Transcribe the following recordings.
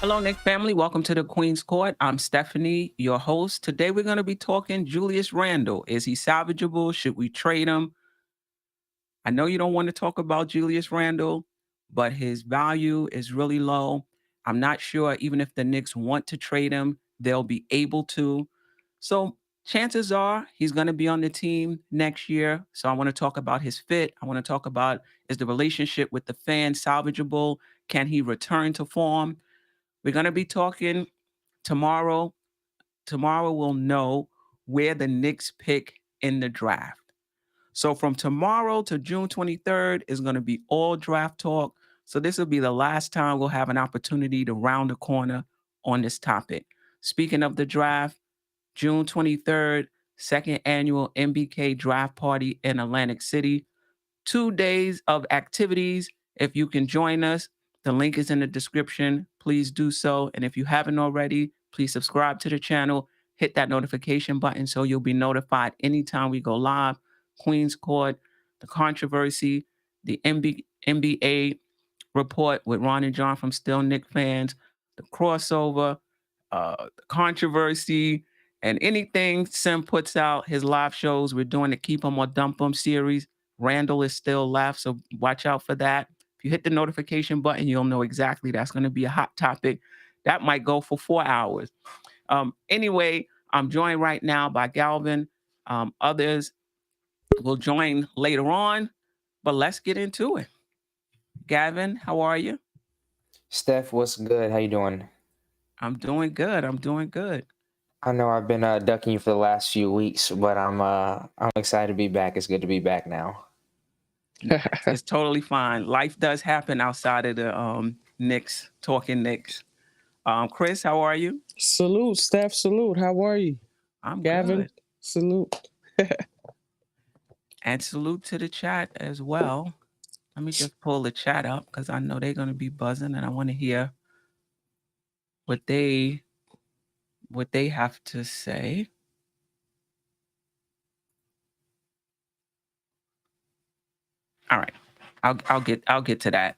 Hello, Nick family. Welcome to the Queen's Court. I'm Stephanie, your host. Today we're going to be talking Julius Randle. Is he salvageable? Should we trade him? I know you don't want to talk about Julius Randle, but his value is really low. I'm not sure even if the Knicks want to trade him, they'll be able to. So chances are he's going to be on the team next year. So I want to talk about his fit. I want to talk about, is the relationship with the fans salvageable? Can he return to form? We're going to be talking tomorrow. Tomorrow we'll know where the Knicks pick in the draft. So from tomorrow to June 23rd is going to be all draft talk. So this will be the last time we'll have an opportunity to round the corner on this topic. Speaking of the draft, June 23rd, second annual MBK draft party in Atlantic City. 2 days of activities. If you can join us, the link is in the description. Please do so. And if you haven't already, please subscribe to the channel, hit that notification button so you'll be notified anytime we go live. Queen's Court, the controversy, the NBA report with Ron and John from Still Nick fans, the crossover, the controversy, and anything Sim puts out, his live shows, we're doing the Keep 'em or Dump 'em series. Randall is still left, so watch out for that. If you hit the notification button, you'll know exactly that's going to be a hot topic. That might go for 4 hours. Anyway, I'm joined right now by Galvin. Others will join later on, but let's get into it. Gavin, how are you? Steph, what's good? How you doing? I'm doing good. I'm doing good. I know I've been ducking you for the last few weeks, but I'm excited to be back. It's good to be back now. It's totally fine. Life does happen outside of the Knicks, talking Knicks. Chris, how are you? Salute, Steph. Salute. How are you? I'm Gavin, good. salute. And salute to the chat as well. Let me just pull the chat up because I know they're going to be buzzing and I want to hear what they have to say. All right. I'll get to that.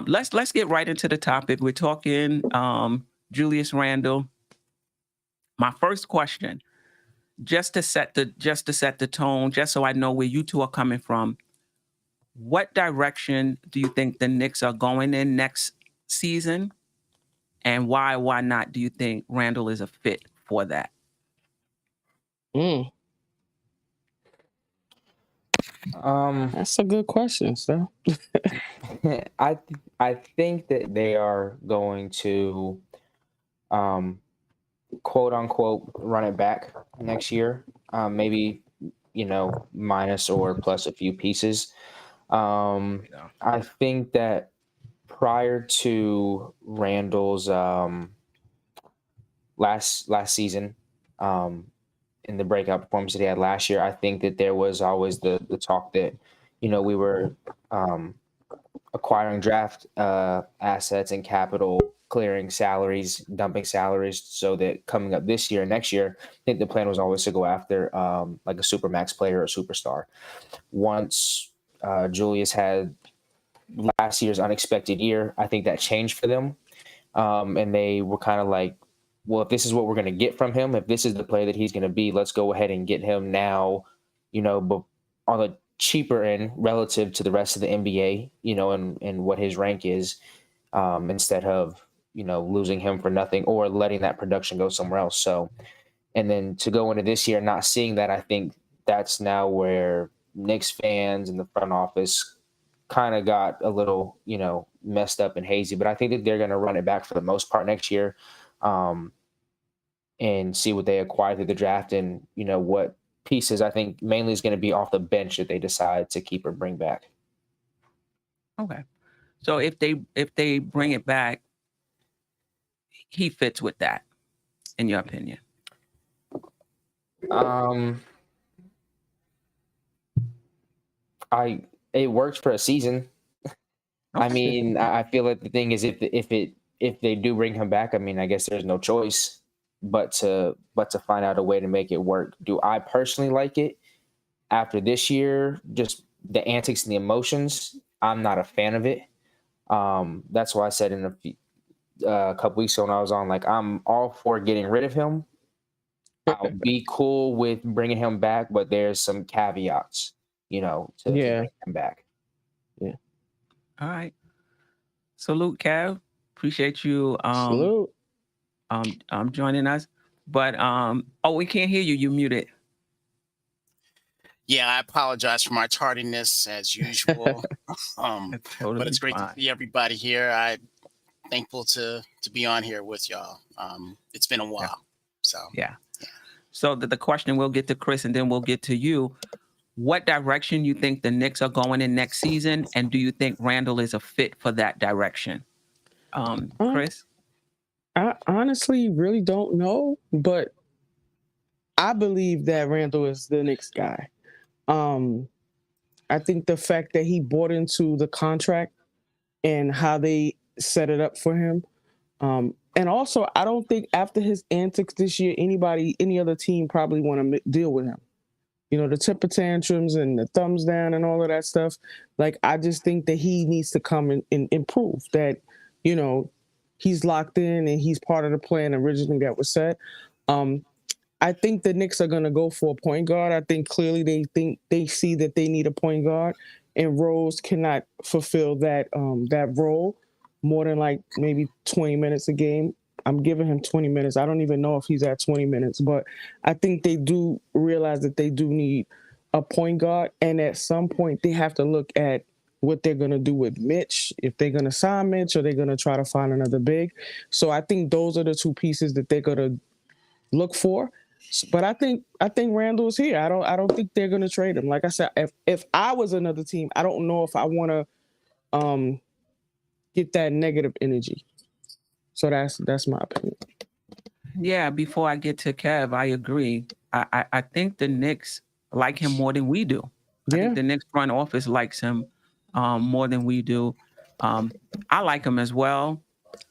Let's get right into the topic. We're talking Julius Randle. My first question, just to set the tone, just so I know where you two are coming from. What direction do you think the Knicks are going in next season? And why not do you think Randle is a fit for that? That's a good question, Steph. I think that they are going to quote unquote run it back next year. Maybe minus or plus a few pieces. I think that prior to Randall's last season, in the breakout performance that he had last year, I think that there was always the talk that, we were acquiring draft assets and capital, clearing salaries, dumping salaries, so that coming up this year and next year, I think the plan was always to go after like a supermax player or superstar. Once Julius had last year's unexpected year, I think that changed for them. And they were kind of like, well, if this is what we're going to get from him, if this is the player that he's going to be, let's go ahead and get him now, but on the cheaper end relative to the rest of the NBA, and what his rank is, instead of, losing him for nothing or letting that production go somewhere else. So, and then to go into this year not seeing that, I think that's now where Knicks fans and the front office kind of got a little, messed up and hazy. But I think that they're going to run it back for the most part next year, and see what they acquire through the draft and, what pieces I think mainly is going to be off the bench that they decide to keep or bring back. Okay. So if they bring it back, he fits with that, in your opinion? It works for a season. Okay. I mean, I feel like the thing is if they do bring him back, I mean, I guess there's no choice but to find out a way to make it work. Do I personally like it? After this year, just the antics and the emotions, I'm not a fan of it. That's why I said in a couple weeks ago when I was on, like, I'm all for getting rid of him. I'll be cool with bringing him back, but there's some caveats, to bring him back. Yeah. All right. Salute, Kev. Appreciate you Salute. joining us. But we can't hear you. You muted. Yeah, I apologize for my tardiness as usual. Totally but it's great fine. to see everybody here. I'm thankful to be on here with y'all. It's been a while. Yeah. So the question, we'll get to Chris and then we'll get to you. What direction you think the Knicks are going in next season, and do you think Randle is a fit for that direction? Chris? I honestly really don't know, but I believe that Randle is the Knicks guy. I think the fact that he bought into the contract and how they set it up for him. And also, I don't think after his antics this year, any other team probably want to deal with him. The temper tantrums and the thumbs down and all of that stuff. Like, I just think that he needs to come and improve that, he's locked in and he's part of the plan originally that was set. I think the Knicks are going to go for a point guard. I think clearly they see that they need a point guard, and Rose cannot fulfill that role more than like maybe 20 minutes a game. I'm giving him 20 minutes. I don't even know if he's at 20 minutes, but I think they do realize that they do need a point guard, and at some point they have to look at what they're going to do with Mitch, if they're going to sign Mitch or they're going to try to find another big. So I think those are the two pieces that they're going to look for. But I think Randle's here. I don't think they're going to trade him. Like I said, if I was another team, I don't know if I want to get that negative energy. So that's my opinion. Yeah, before I get to Kev, I agree. I think the Knicks like him more than we do. I think the Knicks front office likes him more than we do. I like him as well.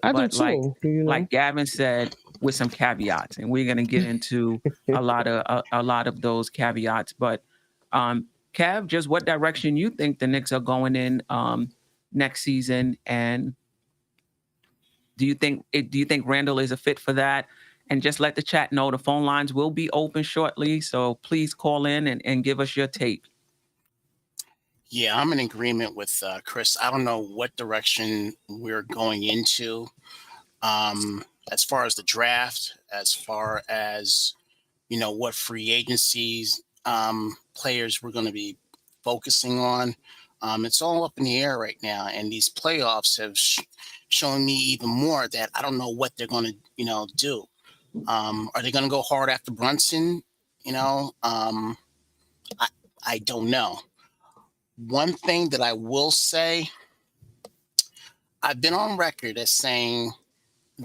I do too. Like Gavin said, with some caveats, and we're gonna get into a lot of those caveats. But Kev, just what direction you think the Knicks are going in next season, and do you think Randle is a fit for that? And just let the chat know the phone lines will be open shortly, so please call in and give us your take. Yeah, I'm in agreement with Chris. I don't know what direction we're going into as far as the draft, as far as, what free agencies players we're going to be focusing on. It's all up in the air right now. And these playoffs have shown me even more that I don't know what they're going to, do. Are they going to go hard after Brunson? I don't know. One thing that I will say, I've been on record as saying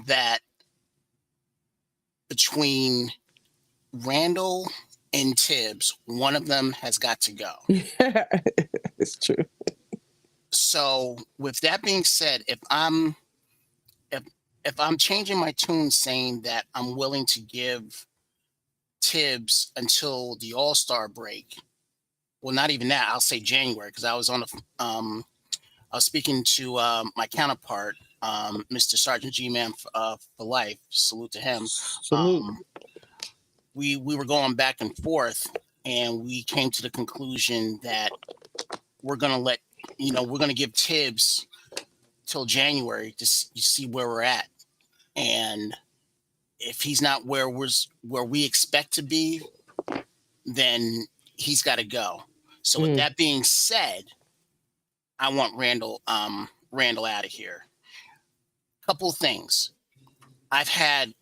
that between Randle and Tibbs, one of them has got to go. Yeah, it's true. So with that being said, if I'm changing my tune saying that I'm willing to give Tibbs until the All-Star break, well, not even that, I'll say January, because I was I was speaking to my counterpart, Mr. Sergeant G-Man for life. Salute to him. Salute. We were going back and forth, and we came to the conclusion that we're going to give Tibbs till January to see where we're at. And if he's not where we expect to be, then he's got to go. So with that being said, I want Randle out of here. Couple of things. I've had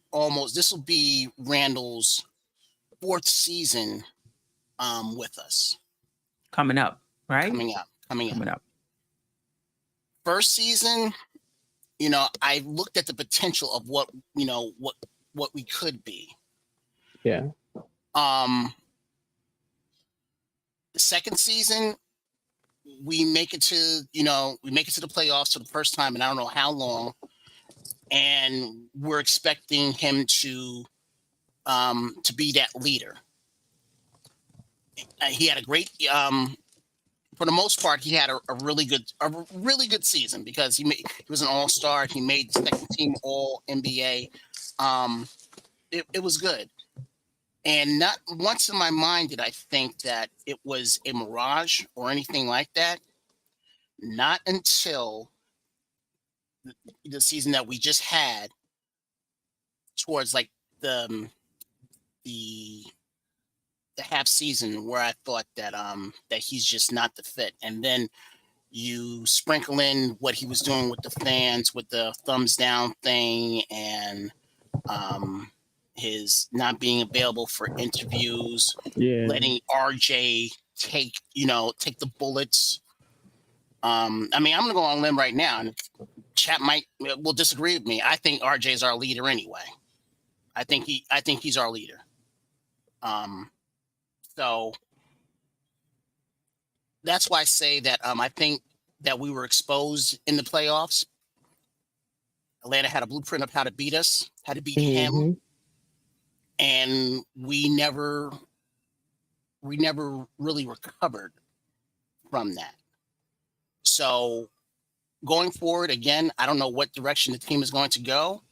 this will be Randle's 4th season with us. Coming up, right? Coming up. First season, I looked at the potential of what we could be. Yeah. The second season, we make it to the playoffs for the first time in I don't know how long, and we're expecting him to be that leader. He had a great for the most part, he had a really good season because he was an all-star. He made second team All NBA. It was good, and not once in my mind did I think that it was a mirage or anything like that. Not until the season that we just had, towards like the half season, where I thought that that he's just not the fit, and then you sprinkle in what he was doing with the fans with the thumbs down thing, and his not being available for interviews, Yeah. letting RJ take the bullets. I mean, I'm gonna go on a limb right now, and chat will disagree with me. I think RJ is our leader anyway. I think he's our leader. So that's why I say that I think that we were exposed in the playoffs. Atlanta had a blueprint of how to beat us, how to beat him, and we never really recovered from that. So going forward, again, I don't know what direction the team is going to go,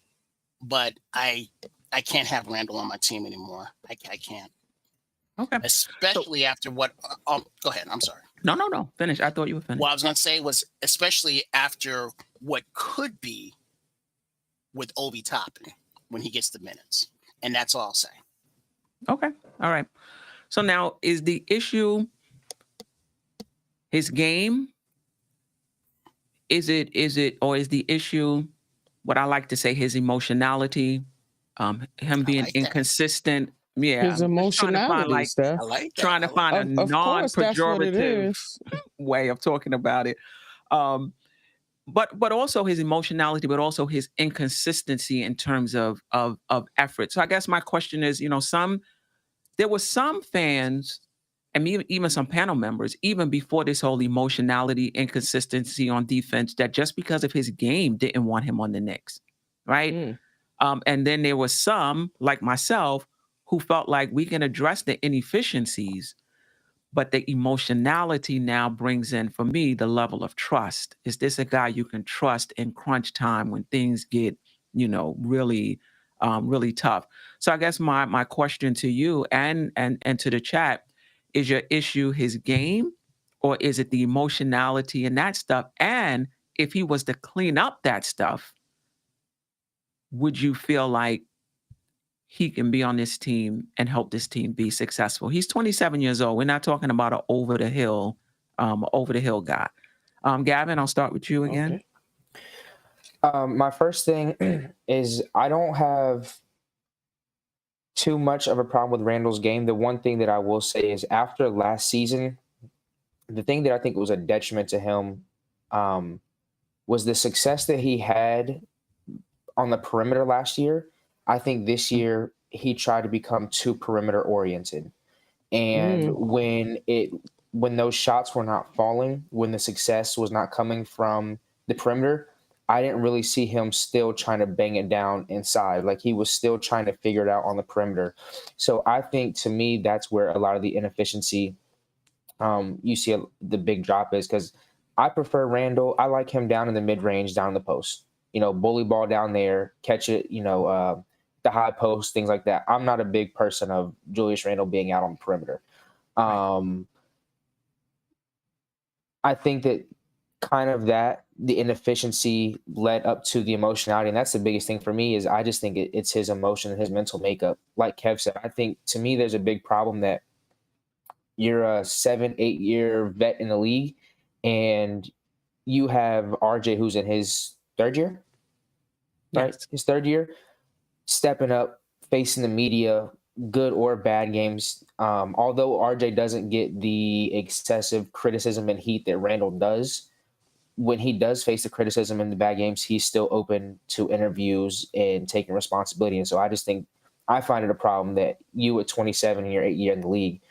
but I can't have Randle on my team anymore. I can't. Okay. Especially after what. Go ahead. I'm sorry. No. Finish. I thought you were finished. What I was going to say was, especially after what could be with Obi Toppin when he gets the minutes, and that's all I'll say. Okay. All right. So now, is the issue his game? Is it, or is the issue what I like to say, his emotionality, him being inconsistent? Yeah, his emotionality, Steph. I like that. Trying to find a non-pejorative way of talking about it. But also his emotionality, but also his inconsistency in terms of effort. So I guess my question is, there were some fans and even some panel members, even before this whole emotionality, inconsistency on defense, that just because of his game didn't want him on the Knicks, right? And then there was some, like myself, who felt like we can address the inefficiencies, but the emotionality now brings in, for me, the level of trust. Is this a guy you can trust in crunch time when things get, really, really tough? So I guess my question to you and to the chat, is your issue his game, or is it the emotionality and that stuff? And if he was to clean up that stuff, would you feel like he can be on this team and help this team be successful? He's 27 years old. We're not talking about an over the hill guy. Gavin, I'll start with you again. Okay. My first thing is I don't have too much of a problem with Randle's game. The one thing that I will say is after last season, the thing that I think was a detriment to him was the success that he had on the perimeter last year. I think this year he tried to become too perimeter oriented. And when those shots were not falling, when the success was not coming from the perimeter, I didn't really see him still trying to bang it down inside. Like he was still trying to figure it out on the perimeter. So I think, to me, that's where a lot of the inefficiency you see the big drop is, because I prefer Randle. I like him down in the mid-range, down in the post. Bully ball down there, catch it, the high post, things like that. I'm not a big person of Julius Randle being out on the perimeter. I think that kind of the inefficiency led up to the emotionality. And that's the biggest thing for me, is I just think it's his emotion and his mental makeup. Like Kev said, I think, to me, there's a big problem that you're a 7-8 year vet in the league and you have RJ, who's in his third year, right? Yes. His third year, stepping up, facing the media, good or bad games. Although RJ doesn't get the excessive criticism and heat that Randle does, when he does face the criticism in the bad games, he's still open to interviews and taking responsibility. And so I just think, I find it a problem that you at 27 and you're 8 years in the league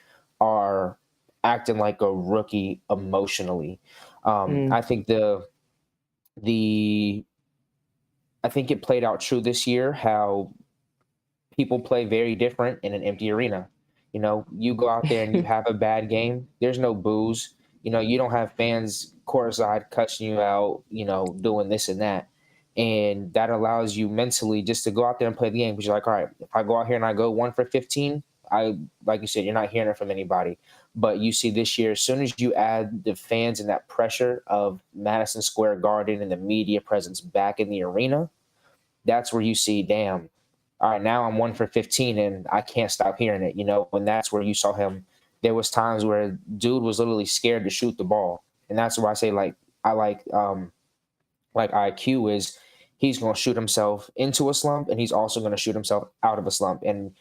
are acting like a rookie emotionally. I think I think it played out true this year, how people play very different in an empty arena. You go out there and you have a bad game, there's no boos. You know, you don't have fans courtside cussing you out, you know, doing this and that. And that allows you mentally just to go out there and play the game. Because you're like, all right, if I go out here and I go 1 for 15, like you said, you're not hearing it from anybody. But you see this year, as soon as you add the fans and that pressure of Madison Square Garden and the media presence back in the arena, that's where you see, damn, all right, now I'm 1 for 15 and I can't stop hearing it, you know, and that's where you saw him. There was times where dude was literally scared to shoot the ball. And that's why I say, like, I like IQ is he's going to shoot himself into a slump and he's also going to shoot himself out of a slump. And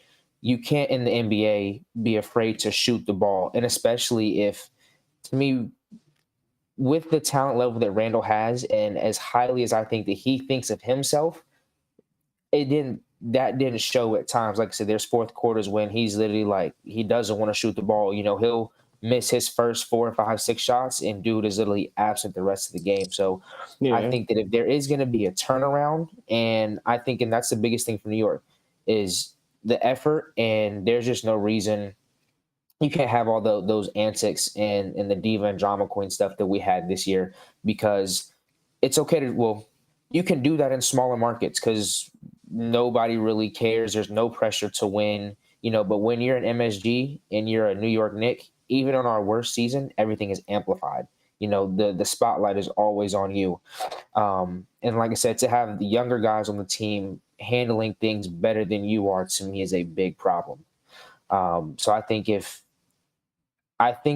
you can't in the NBA be afraid to shoot the ball. And especially if, to me, with the talent level that Randle has and as highly as I think that he thinks of himself, that didn't show at times. Like I said, there's fourth quarters when he's literally like, he doesn't want to shoot the ball. You know, he'll miss his first 4, 5, 6 shots and dude is literally absent the rest of the game. So I think that if there is going to be a turnaround, and that's the biggest thing for New York is the effort, and there's just no reason you can't have all those antics and the diva and drama queen stuff that we had this year, because it's okay you can do that in smaller markets because nobody really cares. There's no pressure to win, you know, but when you're an MSG and you're a New York Knick, even on our worst season, everything is amplified. You know, the spotlight is always on you. And like I said, to have the younger guys on the team handling things better than you are, to me, is a big problem. So I think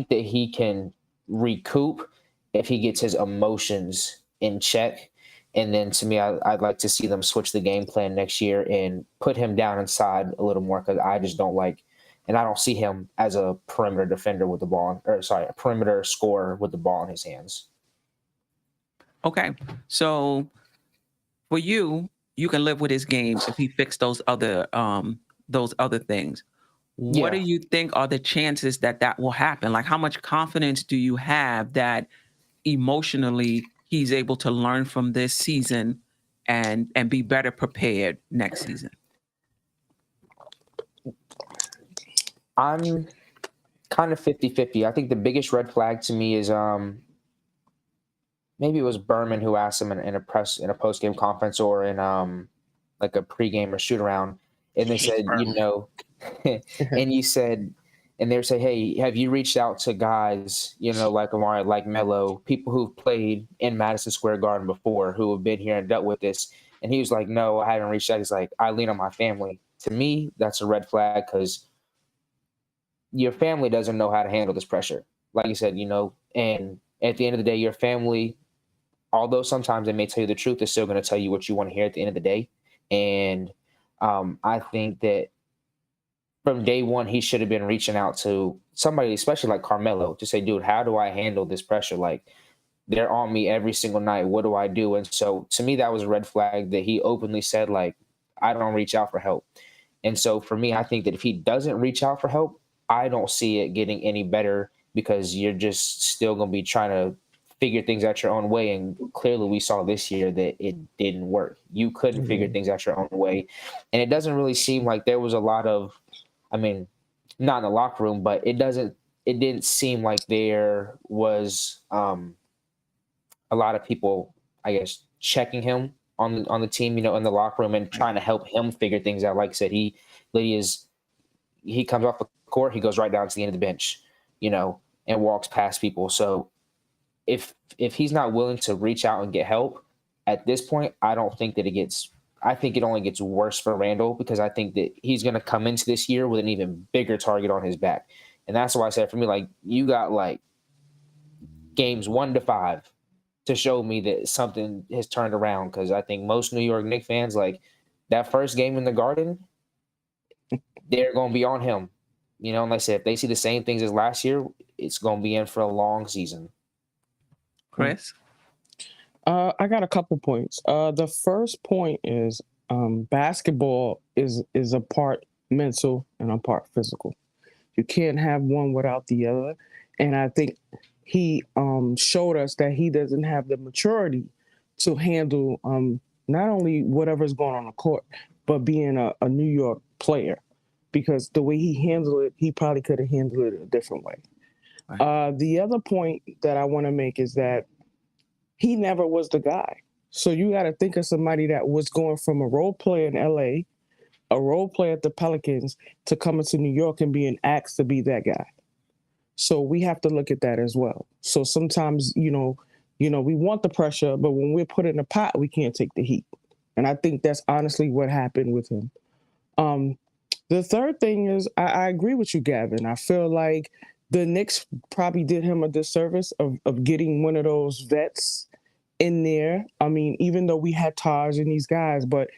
that he can recoup if he gets his emotions in check. And then to me, I'd like to see them switch the game plan next year and put him down inside a little more, because I just don't like, and I don't see him as a perimeter defender with the ball, a perimeter scorer with the ball in his hands. Okay. So for you, you can live with his game if he fixed those other things. What do you think are the chances that will happen? Like, how much confidence do you have that emotionally he's able to learn from this season and be better prepared next season? I'm kind of 50-50. I think the biggest red flag to me is maybe it was Berman who asked him in a post-game conference or in like a pregame or shoot around, and they said, you know, and you said, and they would say, hey, have you reached out to guys, you know, like Amari, like Melo, people who've played in Madison Square Garden before, who have been here and dealt with this? And he was like, no, I haven't reached out. He's like, I lean on my family. To me, that's a red flag, because your family doesn't know how to handle this pressure. Like you said, you know, and at the end of the day, your family, although sometimes they may tell you the truth, they're still going to tell you what you want to hear at the end of the day. And I think that from day one, he should have been reaching out to somebody, especially like Carmelo, to say, dude, how do I handle this pressure? Like, they're on me every single night. What do I do? And so to me, that was a red flag that he openly said, like, I don't reach out for help. And so for me, I think that if he doesn't reach out for help, I don't see it getting any better, because you're just still going to be trying to figure things out your own way. And clearly we saw this year that it didn't work. You couldn't figure things out your own way. And it doesn't really seem like there was a lot of, I mean, not in the locker room, but it didn't seem like there was a lot of people, I guess, checking him on the team, you know, in the locker room and trying to help him figure things out. Like I said, he comes off the court, he goes right down to the end of the bench, you know, and walks past people. So if he's not willing to reach out and get help at this point, I think it only gets worse for Randle, because I think that he's going to come into this year with an even bigger target on his back. And that's why I said, for me, like, you got like games 1 to 5 to show me that something has turned around. Because I think most New York Knicks fans, like, that first game in the Garden, they're going to be on him. You know, and like I said, if they see the same things as last year, it's going to be in for a long season. Chris? I got a couple points. The first point is basketball is a part mental and a part physical. You can't have one without the other. And I think he showed us that he doesn't have the maturity to handle not only whatever's going on the court, but being a New York player. Because the way he handled it, he probably could have handled it a different way. The other point that I want to make is that he never was the guy. So you got to think of somebody that was going from a role player in LA, a role player at the Pelicans, to coming to New York and being asked to be that guy. So we have to look at that as well. So sometimes, we want the pressure, but when we're put in a pot, we can't take the heat. And I think that's honestly what happened with him. The third thing is, I agree with you, Gavin. I feel like the Knicks probably did him a disservice of getting one of those vets in there. I mean, even though we had Taj and these guys, but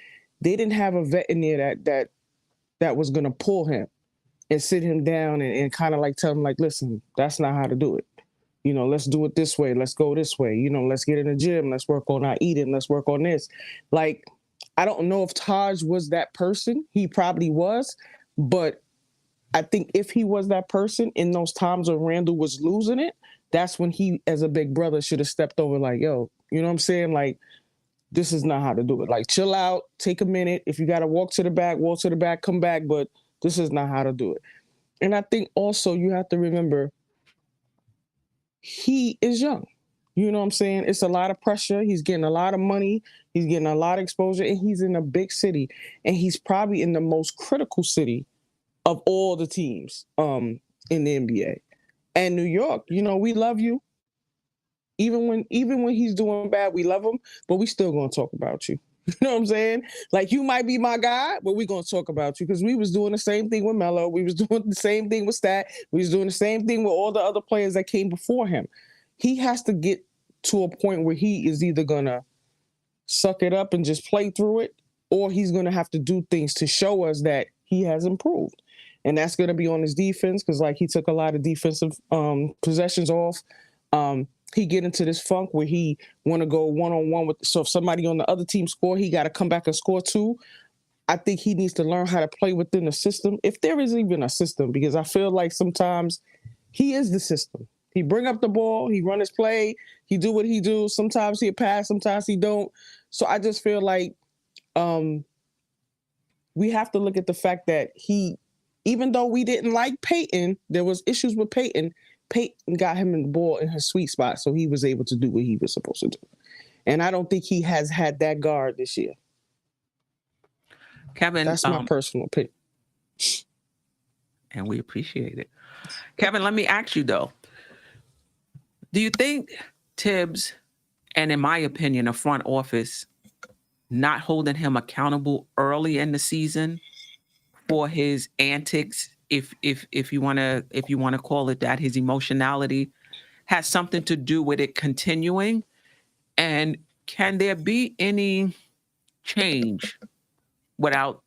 they didn't have a vet in there that was going to pull him and sit him down and kind of like tell him, like, listen, that's not how to do it. Let's do it this way. Let's go this way. Let's get in the gym. Let's work on our eating. Let's work on this. Like, I don't know if Taj was that person. He probably was. But I think if he was that person in those times when Randle was losing it, that's when he, as a big brother, should have stepped over like, yo, you know what I'm saying? Like, this is not how to do it. Like, chill out, take a minute. If you got to walk to the back, come back. But this is not how to do it. And I think also you have to remember he is young. You know what I'm saying? It's a lot of pressure. He's getting a lot of money. He's getting a lot of exposure. And he's in a big city. And he's probably in the most critical city of all the teams in the NBA. And New York, we love you. Even when he's doing bad, we love him. But we still going to talk about you. You know what I'm saying? Like, you might be my guy, but we're going to talk about you because we was doing the same thing with Melo. We was doing the same thing with Stat. We was doing the same thing with all the other players that came before him. He has to get to a point where he is either going to suck it up and just play through it, or he's going to have to do things to show us that he has improved. And that's going to be on his defense because, like, he took a lot of defensive possessions off. He get into this funk where he want to go one-on-one with. So if somebody on the other team score, he got to come back and score too. I think he needs to learn how to play within the system, if there is even a system, because I feel like sometimes he is the system. He bring up the ball, he run his play, he do what he do. Sometimes he'll pass, sometimes he don't. So I just feel like we have to look at the fact that even though we didn't like Peyton, there was issues with Peyton. Peyton got him in the ball in his sweet spot, so he was able to do what he was supposed to do. And I don't think he has had that guard this year. Kevin, that's my personal opinion. And we appreciate it. Kevin, let me ask you, though. Do you think Tibbs, and in my opinion, a front office, not holding him accountable early in the season for his antics, if you want to call it that, his emotionality, has something to do with it continuing? And can there be any change without,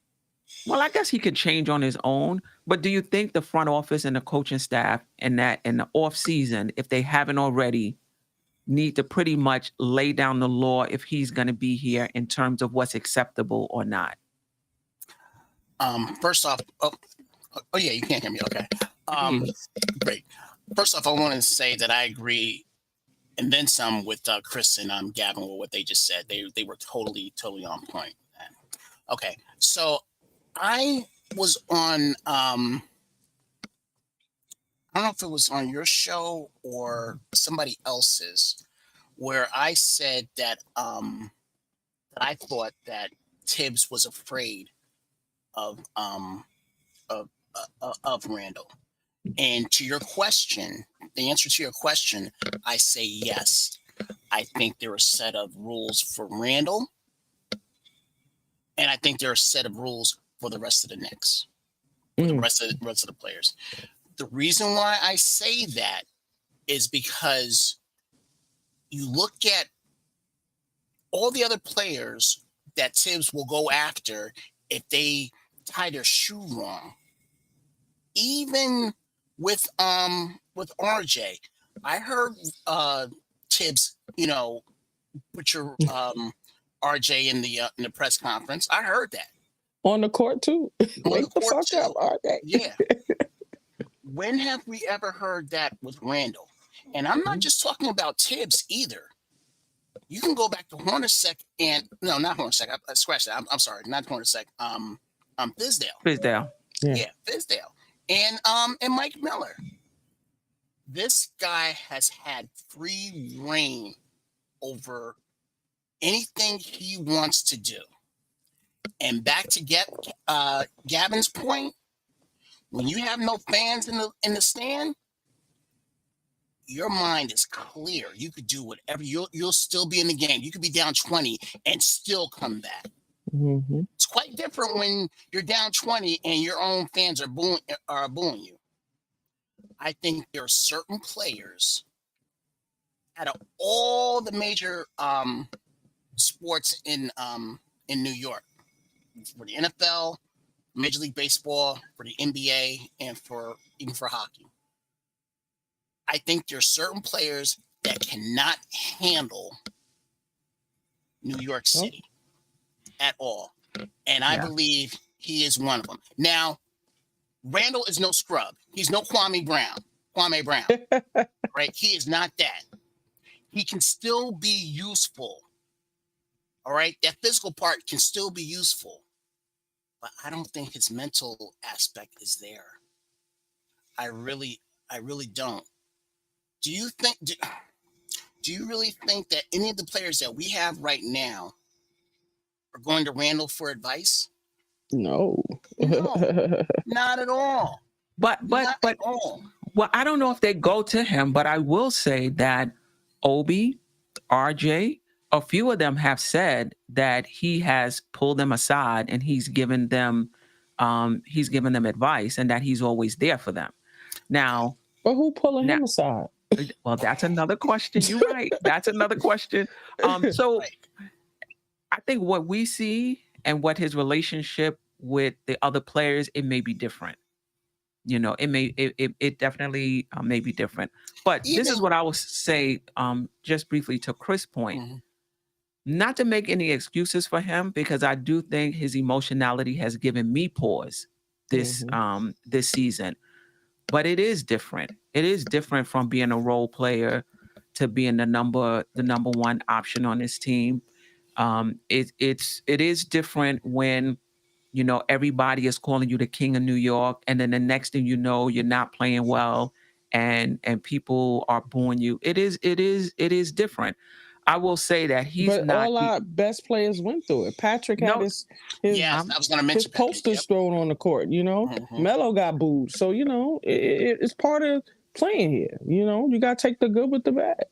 well, I guess he could change on his own, but do you think the front office and the coaching staff in the off season, if they haven't already, need to pretty much lay down the law if he's going to be here in terms of what's acceptable or not? First off, oh yeah, you can't hear me. Okay. Great. First off, I want to say that I agree, and then some, with Chris and Gavin with what they just said. They were totally on point. Okay, so I was on. I don't know if it was on your show or somebody else's, where I said that that I thought that Tibbs was afraid of Randle. And to your question, the answer to your question, I say yes. I think there are a set of rules for Randle, and I think there are a set of rules for the rest of the Knicks, for the rest of the players. The reason why I say that is because you look at all the other players that Tibbs will go after if they tie their shoe wrong. Even with RJ, I heard Tibbs, put your RJ in the press conference. I heard that on the court too. Wake the fuck up, RJ. Yeah. When have we ever heard that with Randle? And I'm not just talking about Tibbs either. You can go back to Hornacek and not Hornacek. I scratched that. I'm sorry, not Hornacek. Fizdale. Fizdale. Yeah, Fizdale. And Mike Miller. This guy has had free reign over anything he wants to do. And back to Gavin's point, when you have no fans in the stand, your mind is clear. You could do whatever. You'll still be in the game. You could be down 20 and still come back. Mm-hmm. It's quite different when you're down 20 and your own fans are booing you. I think there are certain players out of all the major sports in New York, for the NFL, Major League Baseball, for the NBA, and even for hockey. I think there are certain players that cannot handle New York City at all. And I believe he is one of them. Now, Randle is no scrub. He's no Kwame Brown. Right? He is not that. He can still be useful. All right? That physical part can still be useful. But I don't think his mental aspect is there. I really don't. Do you really think that any of the players that we have right now are going to Randle for advice? No. No, not at all. But At all. Well, I don't know if they go to him, but I will say that Obi, RJ, a few of them have said that he has pulled them aside and he's given them advice and that he's always there for them. Now, but who pulling him aside? Well, that's another question. You're right. That's another question. So I think what we see and what his relationship with the other players, it may be different. It definitely may be different. But this is what I will say just briefly to Chris' point. Mm-hmm. Not to make any excuses for him, because I do think his emotionality has given me pause this season. But it is different. It is different from being a role player to being the number one option on this team. It is different when everybody is calling you the king of New York, and then the next thing you know, you're not playing well, and people are booing you. It is different. I will say that all our best players went through it. Patrick had his I was going to mention his posters thrown on the court. Melo got booed, so it's part of playing here. You got to take the good with the bad.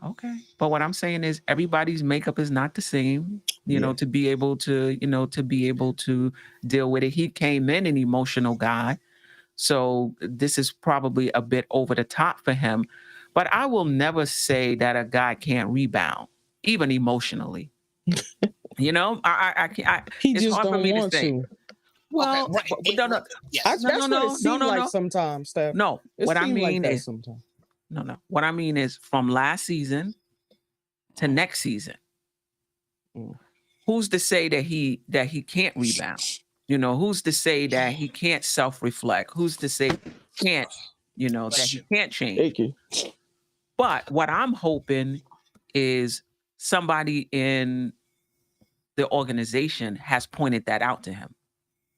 Okay, but what I'm saying is everybody's makeup is not the same. To be able to deal with it. He came in an emotional guy, so this is probably a bit over the top for him. But I will never say that a guy can't rebound, even emotionally. I can't. He it's just hard don't for me want to say. to. Well, okay, no. That's what it seems like sometimes, Steph. No, what I mean is sometimes. No. What I mean is from last season to next season. Who's to say that he can't rebound? Who's to say that he can't self-reflect? Who's to say he can't, that he can't change? Thank you. But what I'm hoping is somebody in the organization has pointed that out to him,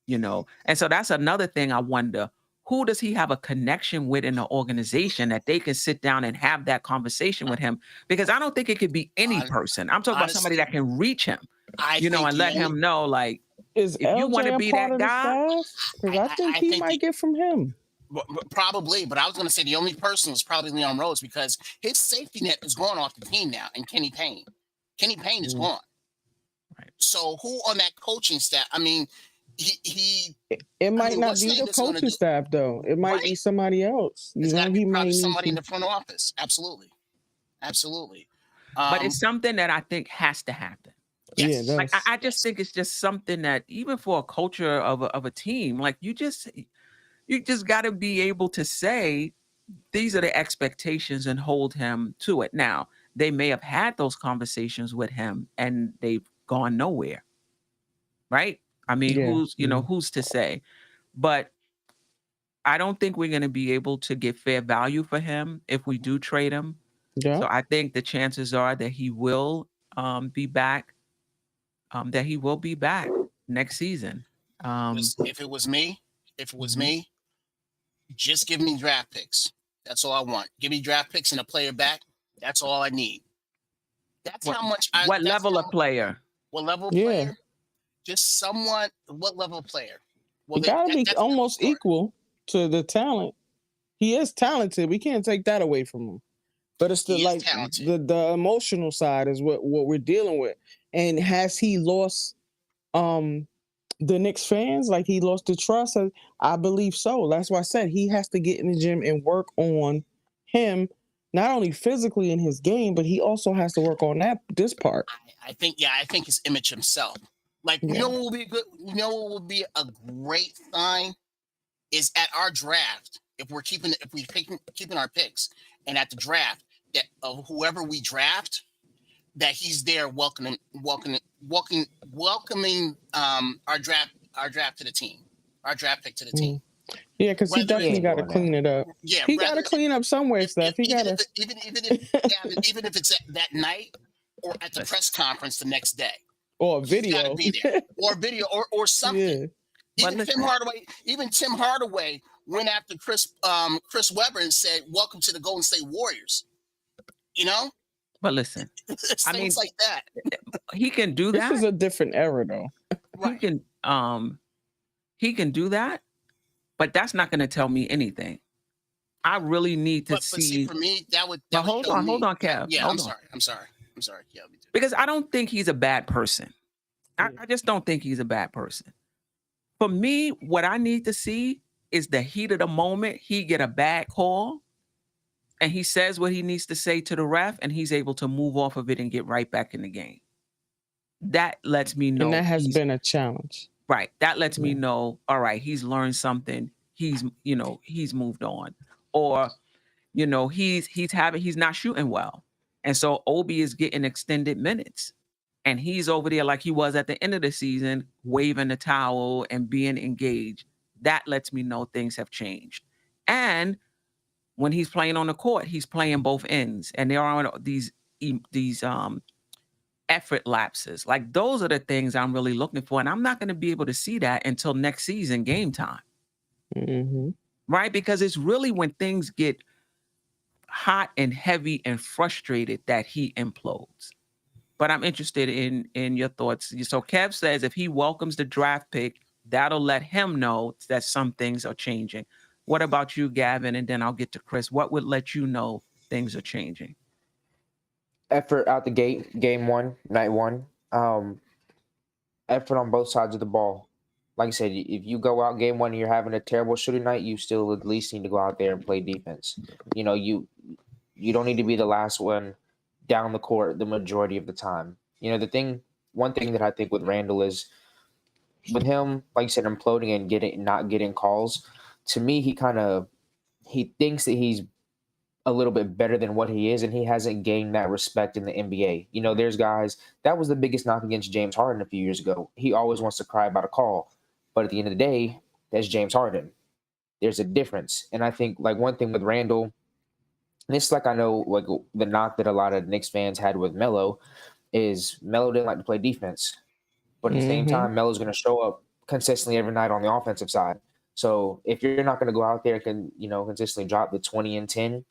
And so that's another thing I wonder. Who does he have a connection with in the organization that they can sit down and have that conversation with him? Because I don't think it could be any person. I'm talking about somebody that can reach him, and let him know, like, if you want to be that guy, because I think he might get from him. Probably, but I was going to say the only person was probably Leon Rose, because his safety net is gone off the team now, and Kenny Payne. Kenny Payne is gone. Right. So who on that coaching staff? I mean, it might not be the coaching staff, though. It might be somebody else. It's got to be probably somebody in the front office. Absolutely. But it's something that I think has to happen. Yes. Yeah, like, I just think it's just something that even for a culture of a team, like you just got to be able to say these are the expectations and hold him to it. Now, they may have had those conversations with him and they've gone nowhere. Right? I mean, who's to say? But I don't think we're going to be able to get fair value for him if we do trade him. Yeah. So I think the chances are that he will be back. That he will be back next season. If it was me, just give me draft picks. That's all I want. Give me draft picks and a player back. That's all I need. That's What, how much what level of player? what level of Yeah. player? Just somewhat. What level of player? Well, It gotta be that's almost start. equal to the talent. He is talented. We can't take that away from him. But it's He is talented. the emotional side is what we're dealing with. And has he lost the Knicks fans? Like, he lost the trust? I believe so. That's why I said he has to get in the gym and work on him, not only physically in his game, but he also has to work on this part. I think his image himself. Like, Yeah. you know what will be good? You know what will be a great sign is at our draft. If we're keeping our picks, and at the draft that of whoever we draft, that he's there welcoming our draft to the team, our draft pick to the team. Yeah, because he Whether definitely it's- got to clean it up. Yeah, He got to clean up somewhere, Steph. He got to. even if it's that night or at the press conference the next day, Or a he's video. got to be there, or video, or something. Yeah. Even Tim Hardaway went after Chris Webber and said, "Welcome to the Golden State Warriors." You know, But listen, it's I things mean, like that. he can do This that. is a different era, though. Right. He can do that, but that's not going to tell me anything. I really need to But see, for me, that would. hold on, Kev. Yeah, Hold I'm sorry. Yeah, me too. Because I don't think he's a bad person. I just don't think he's a bad person. For me, what I need to see is the heat of the moment. He get a bad call and he says what he needs to say to the ref and he's able to move off of it and get right back in the game. That lets me know. And that has been a challenge. Right. That lets me know, all right, he's learned something. He's moved on. Or, he's not shooting well. And so Obi is getting extended minutes. And he's over there like he was at the end of the season, waving the towel and being engaged. That lets me know things have changed. And when he's playing on the court, he's playing both ends. And there are these effort lapses. Like, those are the things I'm really looking for. And I'm not going to be able to see that until next season, game time. Mm-hmm. Right? Because it's really when things get hot and heavy and frustrated that he implodes. But I'm interested in your thoughts. So Kev says if he welcomes the draft pick, that'll let him know that some things are changing. What about you, Gavin? And then I'll get to Chris. What would let you know things are changing? Effort out the gate, game one, night one. Effort on both sides of the ball. Like I said, if you go out game one and you're having a terrible shooting night, you still at least need to go out there and play defense. You don't need to be the last one down the court the majority of the time. One thing that I think with Randle is with him, like you said, imploding and not getting calls. To me, he thinks that he's a little bit better than what he is, and he hasn't gained that respect in the NBA. There's guys that was the biggest knock against James Harden a few years ago. He always wants to cry about a call, but at the end of the day, that's James Harden. There's a difference, and I think like one thing with Randle. And it's like I know like the knock that a lot of Knicks fans had with Melo is Melo didn't like to play defense. But at the same time, Melo's going to show up consistently every night on the offensive side. So if you're not going to go out there and consistently drop the 20 and 10,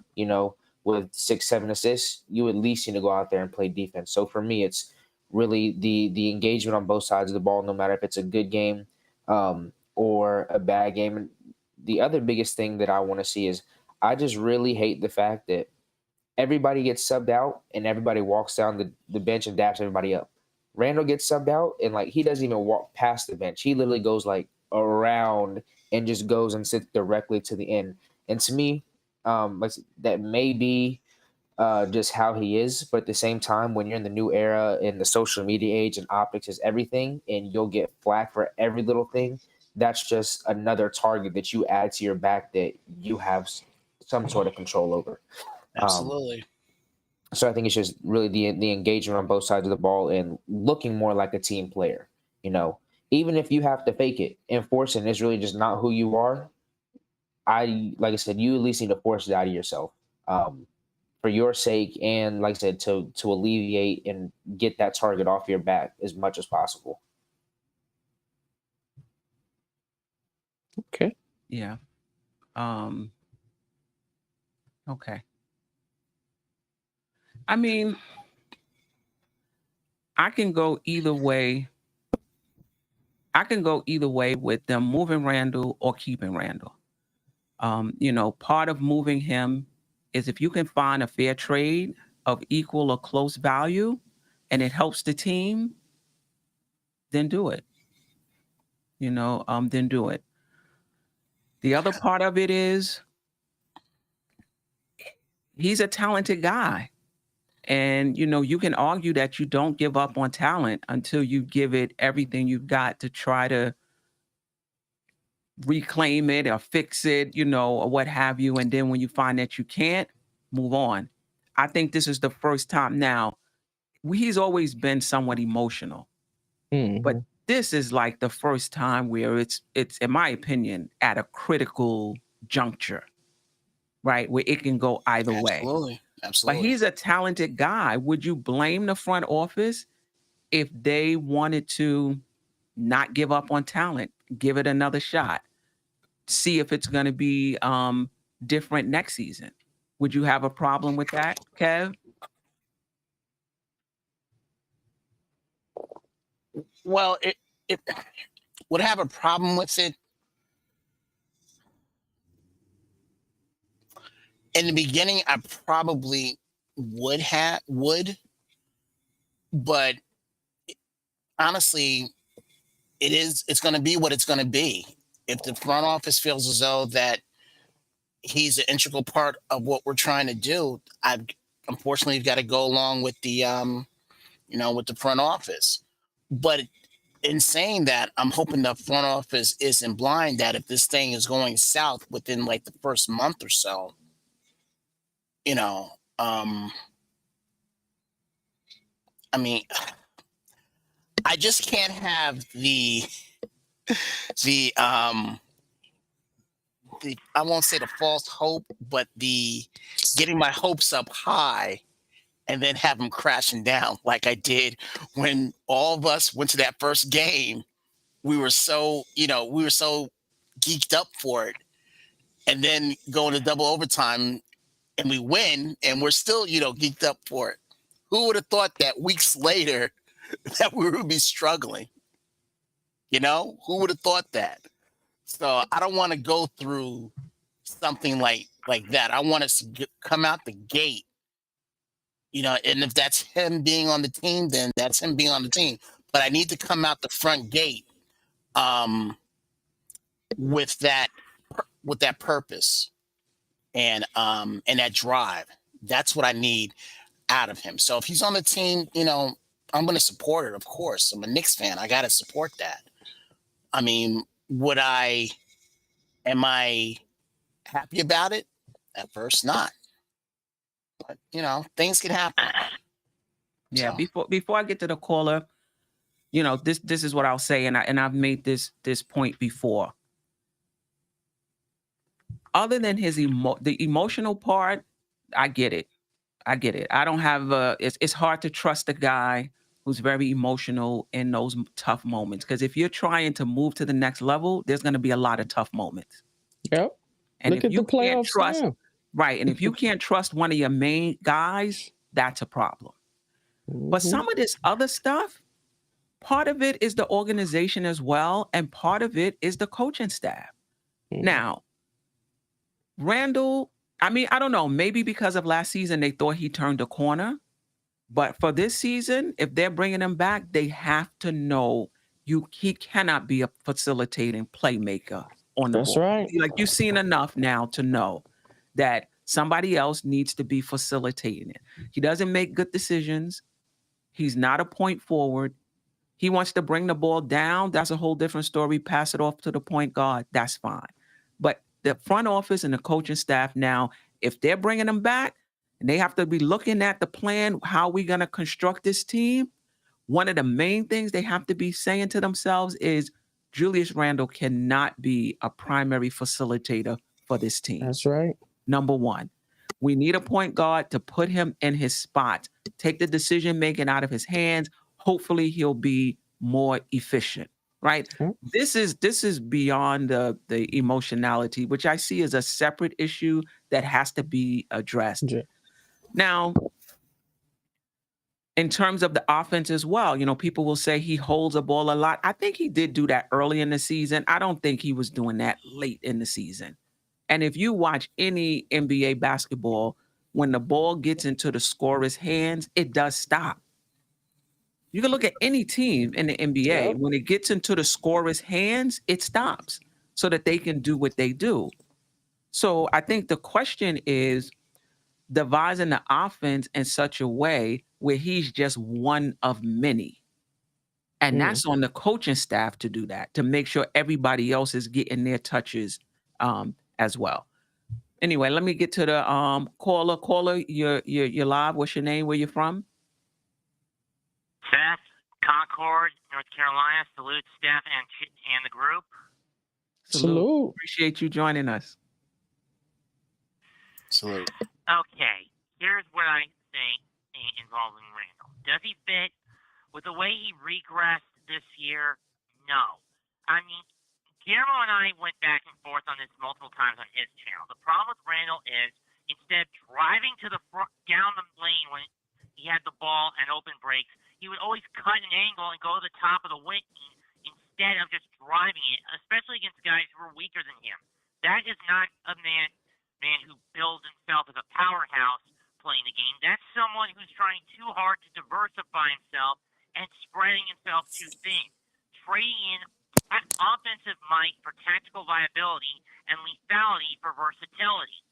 with 6-7 assists, you at least need to go out there and play defense. So for me, it's really the engagement on both sides of the ball, no matter if it's a good game or a bad game. And the other biggest thing that I want to see is I just really hate the fact that everybody gets subbed out and everybody walks down the bench and daps everybody up. Randle gets subbed out and like he doesn't even walk past the bench. He literally goes like around and just goes and sits directly to the end. And to me, that may be just how he is, but at the same time, when you're in the new era in the social media age and optics is everything, and you'll get flack for every little thing, that's just another target that you add to your back that you have some sort of control over. Absolutely. So I think it's just really the engagement on both sides of the ball and looking more like a team player. Even if you have to fake it, enforcing is really just not who you are. Like I said, you at least need to force it out of yourself for your sake, and like I said, to alleviate and get that target off your back as much as possible. Okay. Yeah. Okay. I mean, I can go either way. I can go either way with them moving Randall or keeping Randall. Part of moving him is if you can find a fair trade of equal or close value and it helps the team, then do it. Then do it. The other part of it is he's a talented guy. And, you can argue that you don't give up on talent until you give it everything you've got to try to reclaim it or fix it, or what have you. And then when you find that you can't, move on. I think this is the first time now. He's always been somewhat emotional, but Mhm. this is like the first time where it's in my opinion at a critical juncture, right? Where it can go either way. Absolutely. But Absolutely. he's a talented guy. Would you blame the front office if they wanted to not give up on talent, give it another shot, see if it's going to be different next season? Would you have a problem with that, Kev? Well, it would have a problem with it in the beginning. I probably would, but honestly, it's going to be what it's going to be. If the front office feels as though that he's an integral part of what we're trying to do, I've unfortunately got to go along with the with the front office. But in saying that, I'm hoping the front office isn't blind that if this thing is going south within like the first month or so, you know, um, I mean, I just can't have the I won't say the false hope, but the getting my hopes up high and then have them crashing down like I did when all of us went to that first game. We were so geeked up for it, and then go into double overtime and we win, and we're still geeked up for it. Who would have thought that weeks later that we would be struggling? Who would have thought that? So I don't want to go through something like that. I want us to come out the gate, and if that's him being on the team, then that's him being on the team. But I need to come out the front gate um, with that purpose and that drive. That's what I need out of him. So if he's on the team, I'm going to support it. Of course, I'm a Knicks fan. I got to support that. I mean, am I happy about it? At first, not. But things can happen. Yeah. So, Before I get to the caller, this is what I'll say, and I've made this point before. Other than the emotional part, I get it. I don't have it's hard to trust a guy who's very emotional in those tough moments, because if you're trying to move to the next level, there's going to be a lot of tough moments. Yep. And Look if at you the can't playoffs trust, now. right, and if you can't trust one of your main guys, that's a problem. But Mhm. some of this other stuff, part of it is the organization as well, and part of it is the coaching staff. Mhm. Now, Randall, I mean, I don't know, maybe because of last season they thought he turned a corner. But for this season, if they're bringing him back, they have to know he cannot be a facilitating playmaker on the That's ball. right. Like, you've seen enough now to know that somebody else needs to be facilitating it. He doesn't make good decisions. He's not a point forward. He wants to bring the ball down. That's a whole different story. Pass it off to the point guard. That's fine. But the front office and the coaching staff now, if they're bringing him back and they have to be looking at the plan, how we going to construct this team, one of the main things they have to be saying to themselves is Julius Randle cannot be a primary facilitator for this team. That's right. Number one, we need a point guard to put him in his spot, take the decision making out of his hands. Hopefully he'll be more efficient. right? Yep. This is beyond the emotionality, which I see as a separate issue that has to be addressed. Yeah. Now, in terms of the offense as well, people will say he holds a ball a lot. I think he did do that early in the season. I don't think he was doing that late in the season. And if you watch any NBA basketball, when the ball gets into the scorer's hands, it does stop. You can look at any team in the NBA. Yep. When it gets into the scorer's hands, it stops so that they can do what they do. So I think the question is devising the offense in such a way where he's just one of many. And that's on the coaching staff to do that, to make sure everybody else is getting their touches as well. Anyway, let me get to the caller. Caller, you're live. What's your name? Where you from? Seth, Concord, North Carolina. Salute Steph and the group. Salute. Appreciate you joining us. Salute. Okay, here's what I think involving Randall. Does he fit with the way he regressed this year? No. I mean, Guillermo and I went back and forth on this multiple times on his channel. The problem with Randall is instead of driving to the front, down the lane when he had the ball and open breaks, he would always cut an angle and go to the top of the wing instead of just driving it, especially against guys who are weaker than him. That is not a man who builds himself as a powerhouse playing the game. That's someone who's trying too hard to diversify himself and spreading himself too thin, trading in offensive might for tactical viability and lethality for versatility.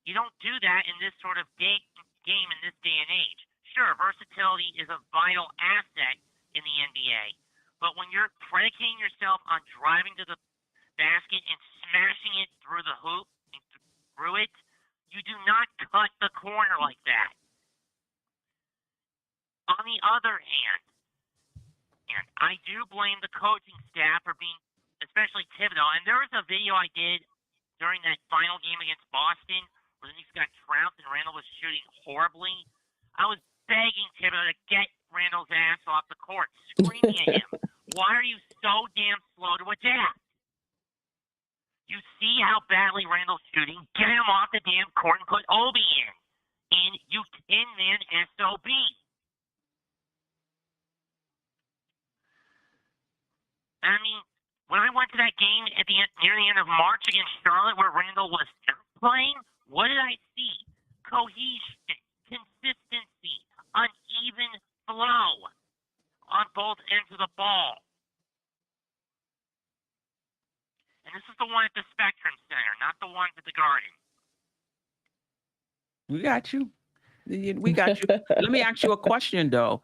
You don't do that in this sort of game in this day and age. Sure, versatility is a vital asset in the NBA, but when you're predicating yourself on driving to the basket and smashing it through the hoop and through it, you do not cut the corner like that. On the other hand, and I do blame the coaching staff for being, especially Thibodeau. And there was a video I did during that final game against Boston where the Knicks got trounced and Randle was shooting horribly. I was begging Thibodeau to get Randle's ass off the court, screaming at him, "Why are you so damn slow to adapt? You see how badly Randle's shooting? Get him off the damn court and put Obi in. And you 10-man SOB." I mean, when I went to that game at near the end of March against Charlotte where Randle was not playing, what did I see? Cohesion, consistency, uneven flow on both ends of the ball. And this is the one at the Spectrum Center, not the ones at the Garden. We got you. We got you. Let me ask you a question, though.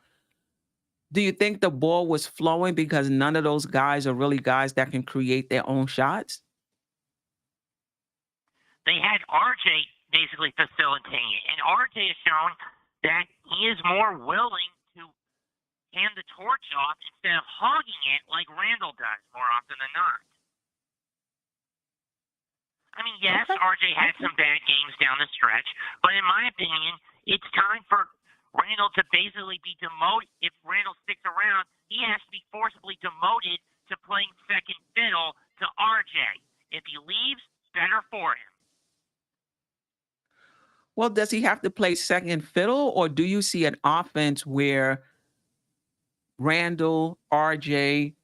Do you think the ball was flowing because none of those guys are really guys that can create their own shots? They had RJ basically facilitating it. And RJ has shown that he is more willing to hand the torch off instead of hogging it like Randle does more often than not. I mean, yes, RJ had some bad games down the stretch, but in my opinion, it's time for Randle to basically be demoted. If Randle sticks around, he has to be forcibly demoted to playing second fiddle to RJ. If he leaves, better for him. Well, does he have to play second fiddle, or do you see an offense where Randle, RJ,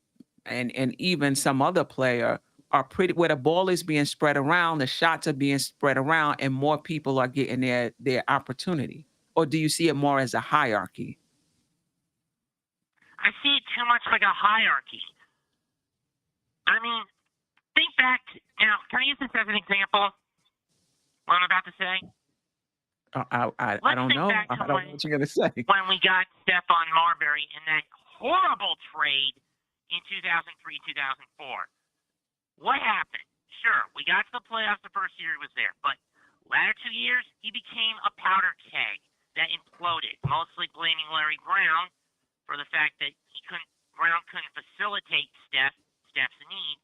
and even some other player are where the ball is being spread around, the shots are being spread around, and more people are getting their opportunity? Or do you see it more as a hierarchy? I see it too much like a hierarchy. I mean, think back now. Can I use this as an example? What I'm about to say. I don't know. I don't know what you're gonna say. When we got Stephon Marbury in that horrible trade in 2003-2004, what happened? Sure, we got to the playoffs the first year he was there, but latter 2 years he became a powder keg that imploded, mostly blaming Larry Brown for the fact that Brown couldn't facilitate Steph's needs.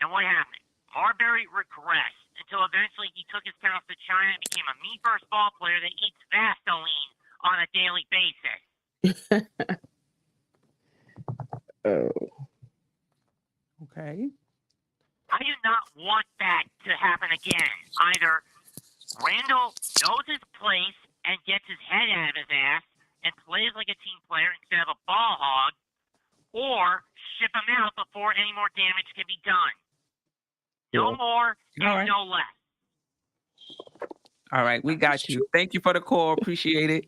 And what happened? Marbury regressed until eventually he took his talents to China and became a me-first ball player that eats Vaseline on a daily basis. Oh. Okay. I do not want that to happen again. Either Randall knows his place and gets his head out of his ass and plays like a team player instead of a ball hog, or ship him out before any more damage can be done. No more and All right. no less. All right. We got you. Thank you for the call. Appreciate it.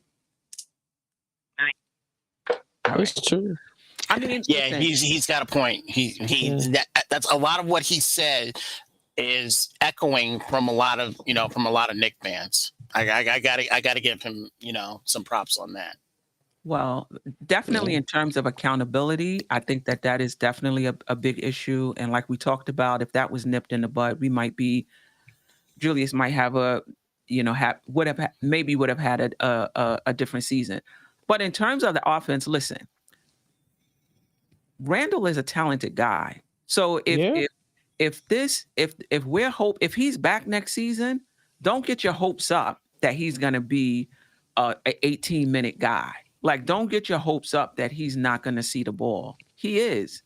All It's right. true. I mean, Yeah, listen, he's got a point. That's a lot of what he said is echoing from a lot of Knicks fans. I gotta give him some props on that. well, definitely Yeah. in terms of accountability, I think that is definitely a big issue. And like we talked about, if that was nipped in the bud, Julius might have would have had a different season. But in terms of the offense, listen, Randall is a talented guy. So Yeah. if he's back next season, don't get your hopes up that he's going to be a 18-minute guy. Like, don't get your hopes up that he's not going to see the ball. He is.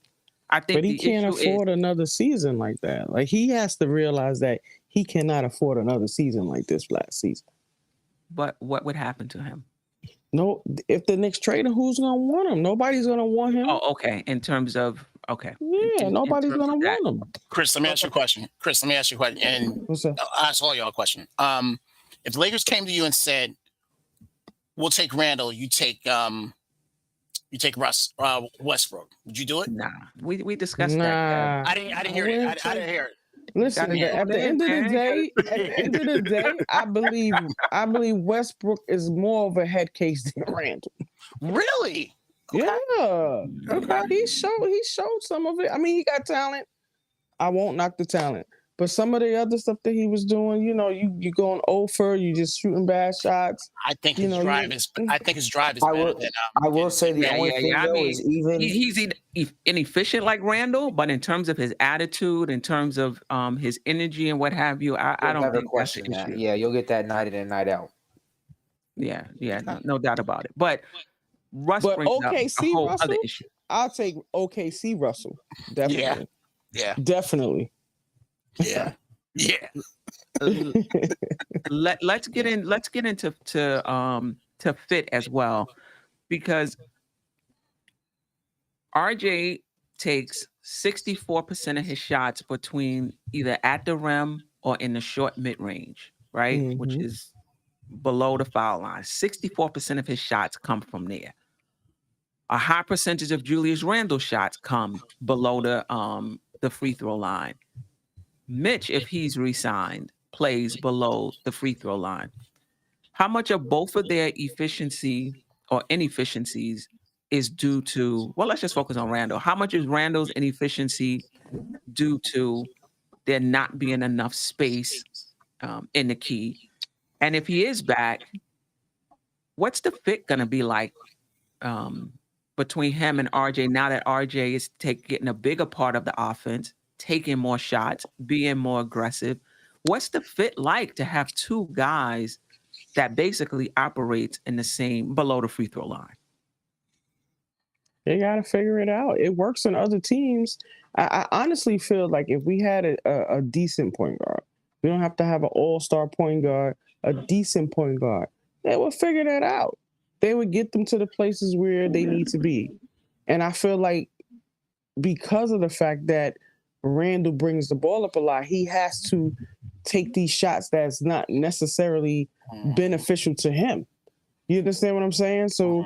I think But he the can't issue is, afford another season like that. Like, he has to realize that he cannot afford another season like this last season. but what would happen to him? No, if the Knicks trade him, who's gonna want him? Nobody's gonna want him. Oh, okay. In terms of, okay. Yeah, nobody's terms gonna of that. want him. Chris, let me ask you a question. And What's that? I'll ask all y'all a question. If the Lakers came to you and said, "We'll take Randall, you take Westbrook," would you do it? Nah, we discussed that. Nah. I didn't hear it. I didn't hear it. Listen, Gotta at the end of the day, I believe Westbrook is more of a head case than Randall. Really? Yeah. Okay. He showed some of it. I mean, he got talent. I won't knock the talent. But some of the other stuff that he was doing, you going over, you just shooting bad shots. I think his drive is. I think his drive is I better will- than. I will say the only thing I though mean, is even he's inefficient like Randall, but in terms of his attitude, in terms of his energy and what have you, I you'll don't never think that's the question that. issue. Yeah, you'll get that night in and night out. Yeah, no doubt about it. But Russ But brings up a OKC whole other Russell, issue. I'll take OKC Russell. Definitely. Yeah. Definitely. Yeah. Let's get into to fit as well, because RJ takes 64% of his shots between either at the rim or in the short mid range, right? Which Mhm. is below the foul line. 64% of his shots come from there. A high percentage of Julius Randle shots come below the free throw line. Mitch, if he's re-signed, plays below the free throw line. How much of both of their efficiency or inefficiencies is due to, well, let's just focus on Randall. How much is Randall's inefficiency due to there not being enough space in the key? And if he is back, what's the fit going to be like between him and RJ now that RJ is getting a bigger part of the offense, taking more shots, being more aggressive? What's the fit like to have two guys that basically operates in the same below the free throw line? They got to figure it out. It works in other teams. I honestly feel like if we had a decent point guard, we don't have to have an all-star point guard, a decent point guard, they would figure that out. They would get them to the places where they need to be. And I feel like because of the fact that Randall brings the ball up a lot, he has to take these shots that's not necessarily beneficial to him. You understand what I'm saying? So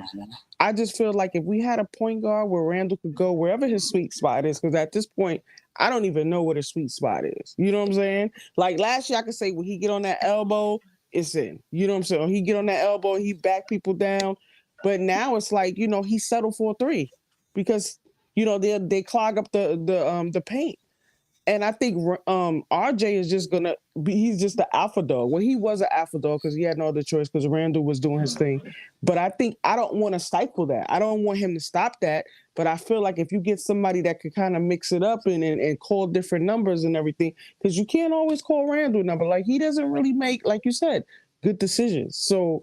I just feel like if we had a point guard where Randall could go wherever his sweet spot is, because at this point, I don't even know what his sweet spot is. You know what I'm saying? Like last year, I could say when he get on that elbow, it's in. You know what I'm saying? Or he get on that elbow, he back people down. But now it's like, he settled for a three because, they clog up the paint. And I think RJ is just going to be, he's just the alpha dog. Well, he was an alpha dog because he had no other choice because Randall was doing his thing. But I think I don't want to stifle that. I don't want him to stop that. But I feel like if you get somebody that could kind of mix it up and call different numbers and everything, because you can't always call Randall number. Like he doesn't really make, like you said, good decisions. So,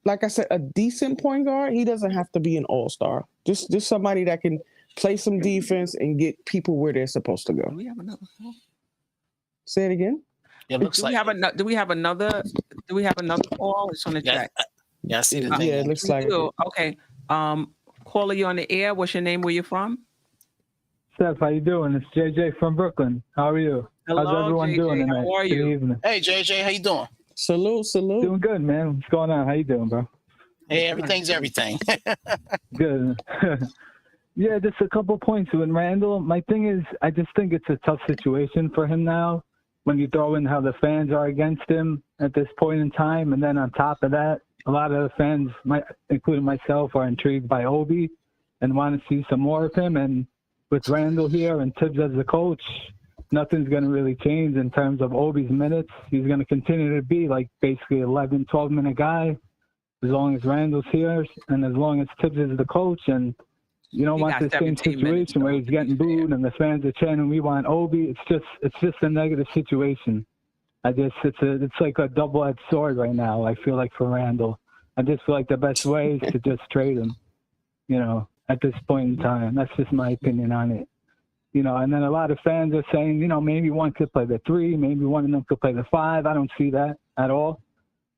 like I said, a decent point guard, he doesn't have to be an all-star. Just somebody that can play some defense, and get people where they're supposed to Do go. we have another call? Say it again. It looks Do we like have another? Do we have another call? It's on the yeah, chat. yeah, I see the Yeah, thing. it looks We like do. it. Okay. Caller, you on the air? What's your name? Where you from? Steph, how you doing? It's JJ from Brooklyn. How are you? Hello, How's everyone JJ. doing tonight? How are Good you? evening. Hey, JJ, how you doing? Salute. Doing good, man. What's going on? How you doing, bro? Hey, everything's everything. Good. Yeah, just a couple points with Randle. My thing is, I just think it's a tough situation for him now when you throw in how the fans are against him at this point in time. And then on top of that, a lot of the fans, including myself, are intrigued by Obi and want to see some more of him. And with Randle here and Tibbs as the coach, nothing's going to really change in terms of Obi's minutes. He's going to continue to be like basically 11, 12-minute guy as long as Randle's here and as long as Tibbs is the coach. And you don't He want got the same 17 minutes, situation where though, he's to be getting fair. booed and the fans are chanting, "We want Obi." It's just a negative situation. It's like a double-edged sword right now. I feel like for Randle, I just feel like the best way is to just trade him. You know, at this point in time, that's just my opinion on it. You know, and then a lot of fans are saying, you know, maybe one could play the 3, maybe one of them could play the 5. I don't see that at all.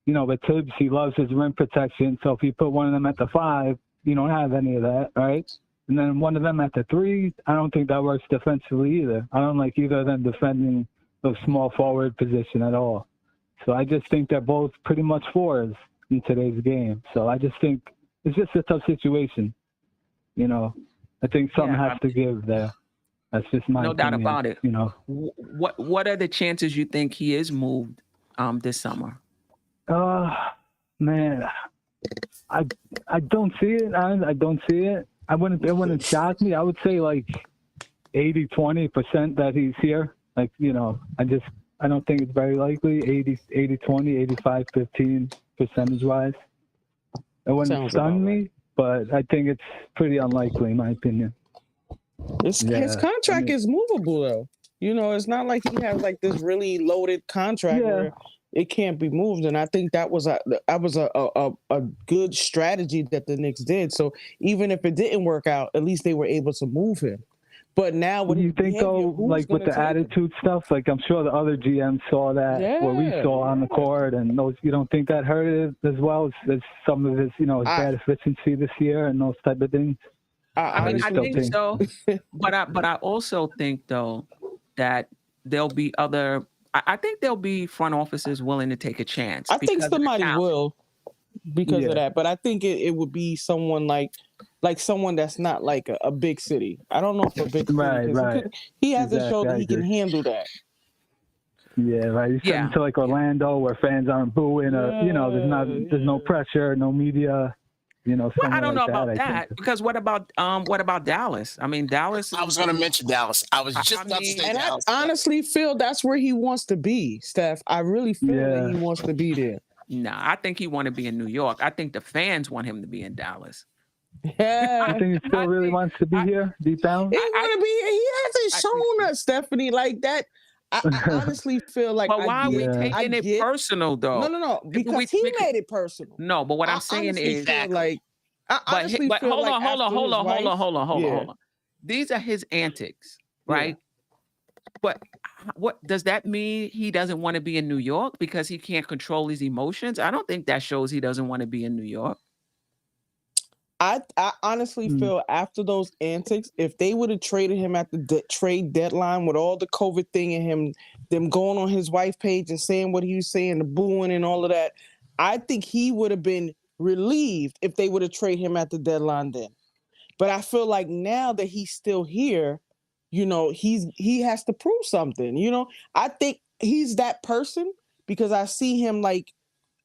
You know, but Tibbs, he loves his rim protection. So if you put one of them at the 5, you don't have any of that, right? And then one of them at the 3, I don't think that works defensively either. I don't like either of them defending the small forward position at all. So I just think they're both pretty much 4s in today's game. So I just think it's just a tough situation. You know, I think something has to give there. That's just my No doubt opinion, about it. You know, What are the chances you think he is moved this summer? Man, I don't see it. I don't see it. It wouldn't shock me. I would say like 80-20% that he's here. Like, you know, I don't think it's very likely. 80-20, 85-15 percentage-wise. It wouldn't stun me, but I think it's pretty unlikely in my opinion. His contract is movable though. You know, it's not like he has like this really loaded contract where it can't be moved. And I think that was a good strategy that the Knicks did. So even if it didn't work out, at least they were able to move him. But now, what do you think though, like with the attitude stuff, like I'm sure the other GMs saw that, what we saw on the court, and those, you don't think that hurt it as well as some of his, you know, his bad efficiency this year and those type of things? I think so, but I also think though that there'll be other. I think there'll be front offices willing to take a chance. I think somebody will because of that, but I think it would be someone like someone that's not like a big city. I don't know if a big city. Right. He hasn't shown that he can handle that. Yeah, right. He's coming to like Orlando where fans aren't booing, or you know, there's no pressure, no media. You know, well, I don't know about that because what about Dallas? I mean, Dallas. I was going to mention Dallas. I was just about to say Dallas. I honestly feel that's where he wants to be, Steph. I really feel that he wants to be there. No, I think he want to be in New York. I think the fans want him to be in Dallas. Yeah, I think he still really wants to be here deep down. He want to be here. He hasn't shown us, Stephanie, like that. I honestly feel like. But why are we taking it personal, though? No, because he made it personal. No, but what I'm saying is, like, but hold on. These are his antics, right? But what does that mean? He doesn't want to be in New York because he can't control his emotions? I don't think that shows he doesn't want to be in New York. I honestly feel after those antics, if they would have traded him at the trade deadline with all the COVID thing and them going on his wife page and saying what he was saying, the booing and all of that, I think he would have been relieved if they would have traded him at the deadline then. But I feel like now that he's still here, you know, he has to prove something. You know, I think he's that person because I see him like,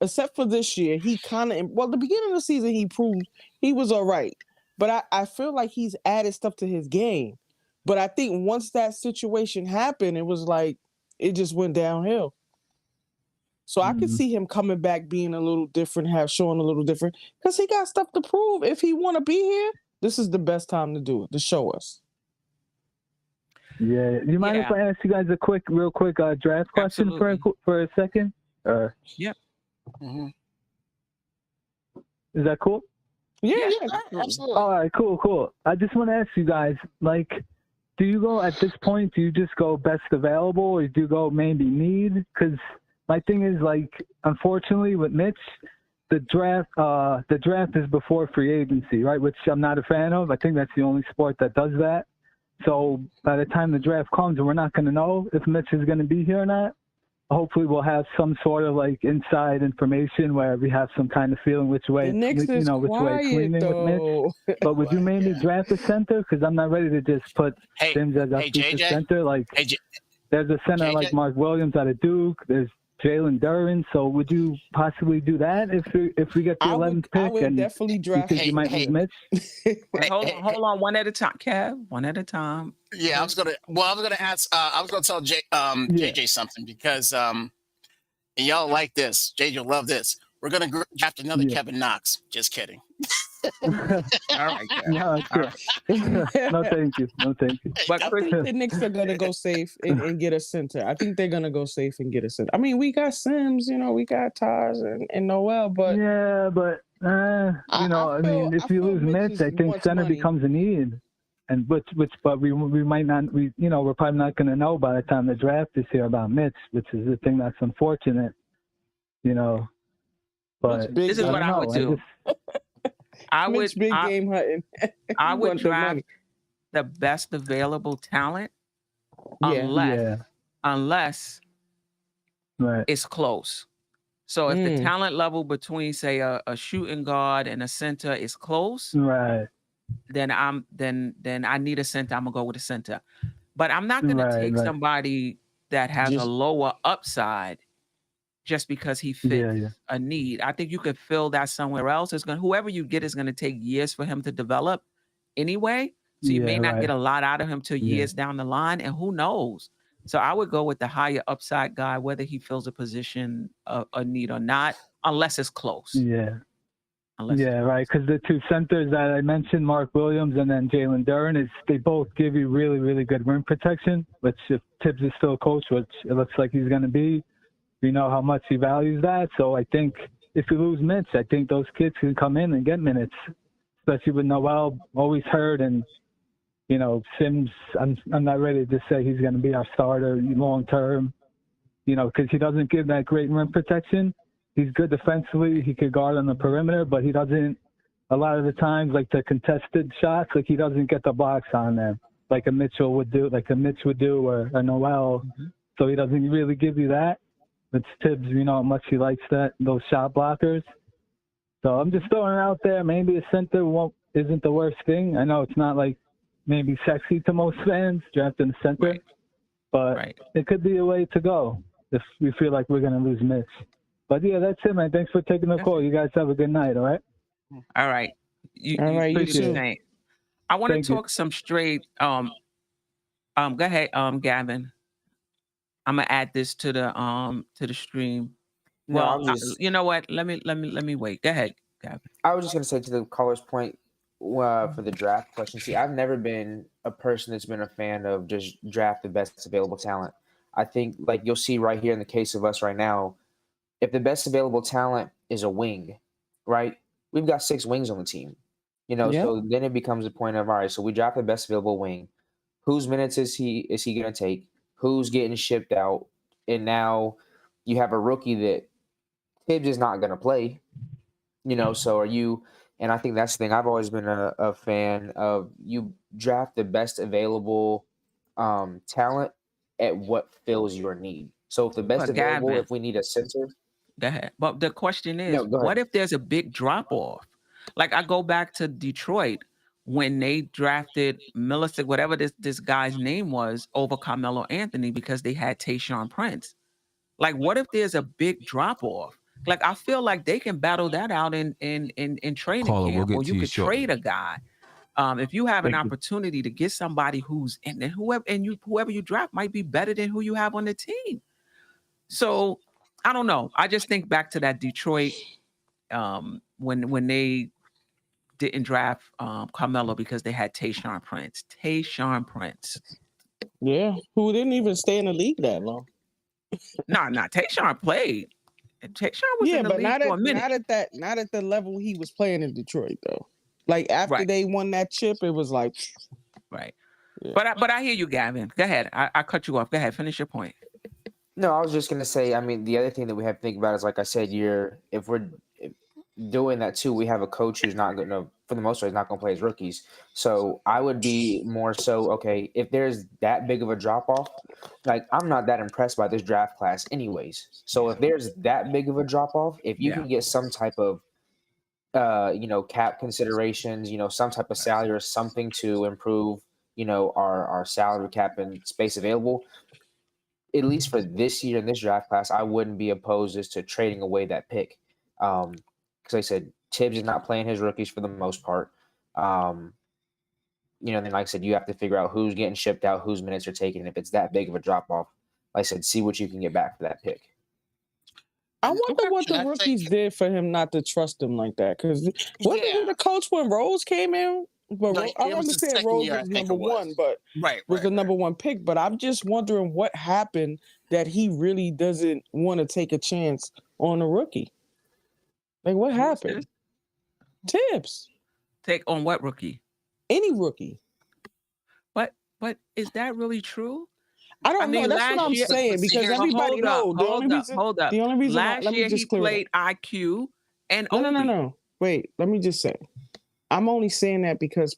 except for this year, he kind of, the beginning of the season, he proved he was all right. But I feel like he's added stuff to his game. But I think once that situation happened, it was like, it just went downhill. So I could see him coming back being a little different, showing a little different, because he got stuff to prove. If he want to be here, this is the best time to do it, to show us. Yeah. You mind if I ask you guys a real quick draft question for a second? Yep. Is that cool? Yeah, Yeah, absolutely. All right, cool. I just want to ask you guys, like, do you go at this point? Do you just go best available, or do you go maybe need? Because my thing is, like, unfortunately with Mitch, the draft is before free agency, right? Which I'm not a fan of. I think that's the only sport that does that. So by the time the draft comes, we're not going to know if Mitch is going to be here or not. Hopefully we'll have some sort of like inside information where we have some kind of feeling which way The Knicks which is way it's quiet leaning with Mitch. though. But would you Right, mainly yeah. draft a center? Because I'm not ready to just put Hey, Sims as our hey, future JJ. center. Like, Hey, there's a center JJ? like Mark Williams out of Duke. There's Jalen Duren. So would you possibly do that if we get the 11th I pick would and definitely you draft. think you might lose Mitch? Wait, hold on, one at a time, Kev. One at a time. Yeah, I was gonna ask. I was gonna tell JJ something because and y'all like this. JJ will love this. We're gonna draft another Yeah. Kevin Knox. Just kidding. All right, Kev. No, sure. No, thank you. But I Chris, think the Knicks are gonna go safe and get a center. I think they're gonna go safe and get a center. I mean, we got Sims, we got Taj and Noel, but yeah, but if you lose Mitch, I think center becomes a need, and but we might not. We're probably not going to know by the time the draft is here about Mitch, which is the thing that's unfortunate. But this is what I would do. I would Mitch big game hunting. I would Want the draft money. the best available talent, Yeah. unless right. it's close. So if the talent level between, say, a shooting guard and a center is close, Right. then I need a center. I'm gonna go with a center. But I'm not gonna take somebody that has a lower upside just because he fits a need. I think you could fill that somewhere else. Whoever you get is gonna take years for him to develop anyway. So you may not get a lot out of him till years down the line, and who knows? So I would go with the higher upside guy, whether he fills a position a need or not, unless it's close. Yeah. Right. Because the two centers that I mentioned, Mark Williams and then Jalen Duren, they both give you really, really good rim protection, which if Tibbs is still a coach, which it looks like he's going to be, we know how much he values that. So I think if you lose Mitch, I think those kids can come in and get minutes, especially with Noel always hurt and, Sims, I'm not ready to say he's going to be our starter long term, because he doesn't give that great rim protection. He's good defensively. He could guard on the perimeter, but he doesn't, a lot of the times, like the contested shots, like he doesn't get the blocks on them like a Mitch would do, or a Noel. Mm-hmm. So he doesn't really give you that. It's Tibbs, how much he likes those shot blockers. So I'm just throwing it out there. Maybe a center isn't the worst thing. I know it's not like maybe sexy to most fans, drafting a center, but it could be a way to go if we feel like we're going to lose Mitch. But yeah, that's it, man. Thanks for taking the call. You guys have a good night, all right? All right. You too. I want to talk some straight. Go ahead, Gavin. I'm gonna add this to the stream. Well, you know what? Let me wait. Go ahead, Gavin. I was just gonna say to the caller's point for the draft question. See, I've never been a person that's been a fan of just draft the best available talent. I think, like you'll see right here in the case of us right now, if the best available talent is a wing, right? We've got 6 wings on the team, So then it becomes a point of, all right, so we draft the best available wing. Whose minutes is he going to take? Who's getting shipped out? And now you have a rookie that Tibbs is not going to play, So are you? And I think that's the thing. I've always been a fan of you draft the best available talent at what fills your need. So if the best available, if we need a center. Go ahead. But the question is, what if there's a big drop off? Like I go back to Detroit when they drafted Millicent, whatever this guy's name was, over Carmelo Anthony because they had Tayshaun Prince. Like, what if there's a big drop off? Like, I feel like they can battle that out in training camp, or you could trade a guy. If you have an opportunity to get somebody who's whoever you draft might be better than who you have on the team. So I don't know. I just think back to that Detroit when they didn't draft Carmelo because they had Tayshaun Prince. Yeah, who didn't even stay in the league that long. Nah, Tayshaun played. Tayshaun was in the league for a minute. Not at the level he was playing in Detroit though. Like after Right. they won that chip, it was like, Right. Yeah. But I hear you, Gavin. Go ahead. I cut you off. Go ahead. Finish your point. No, I was just gonna say. I mean, the other thing that we have to think about is, like I said, if we're doing that too, we have a coach who's not gonna, for the most part, is not gonna play his rookies. So I would be more so okay if there's that big of a drop off. Like I'm not that impressed by this draft class, anyways. So if there's that big of a drop off, if you can get some type of cap considerations, some type of salary or something to improve, our salary cap and space available, at least for this year in this draft class, I wouldn't be opposed as to trading away that pick. Because like I said, Tibbs is not playing his rookies for the most part. Then like I said, you have to figure out who's getting shipped out, whose minutes are taken. And if it's that big of a drop off, like I said, see what you can get back for that pick. I wonder what the rookies did for him not to trust him like that. Because wasn't he the coach when Rose came in? But No, I it was the understand second Rose year, I was think number it was. one, but was the number one pick. But I'm just wondering what happened that he really doesn't want to take a chance on a rookie. Like what happened? Tibbs. Take on what rookie? Any rookie. But is that really true? I don't know. That's what I'm saying because everybody knows. The only reason last year he played IQ and No. Wait, let me just say. I'm only saying that because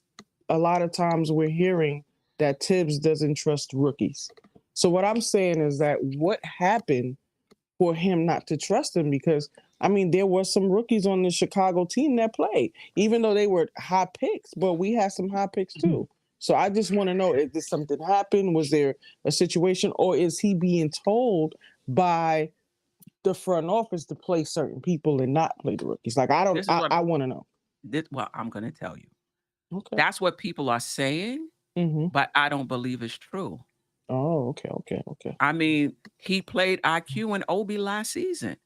a lot of times we're hearing that Tibbs doesn't trust rookies. So what I'm saying is that what happened for him not to trust him? Because I mean, there were some rookies on the Chicago team that played, even though they were high picks, but we had some high picks too. So I just want to know, did something happen? Was there a situation, or is he being told by the front office to play certain people and not play the rookies? Like, I want to know. Well, I'm going to tell you. Okay. That's what people are saying, but I don't believe it's true. Oh, okay. I mean, he played IQ and Obi last season.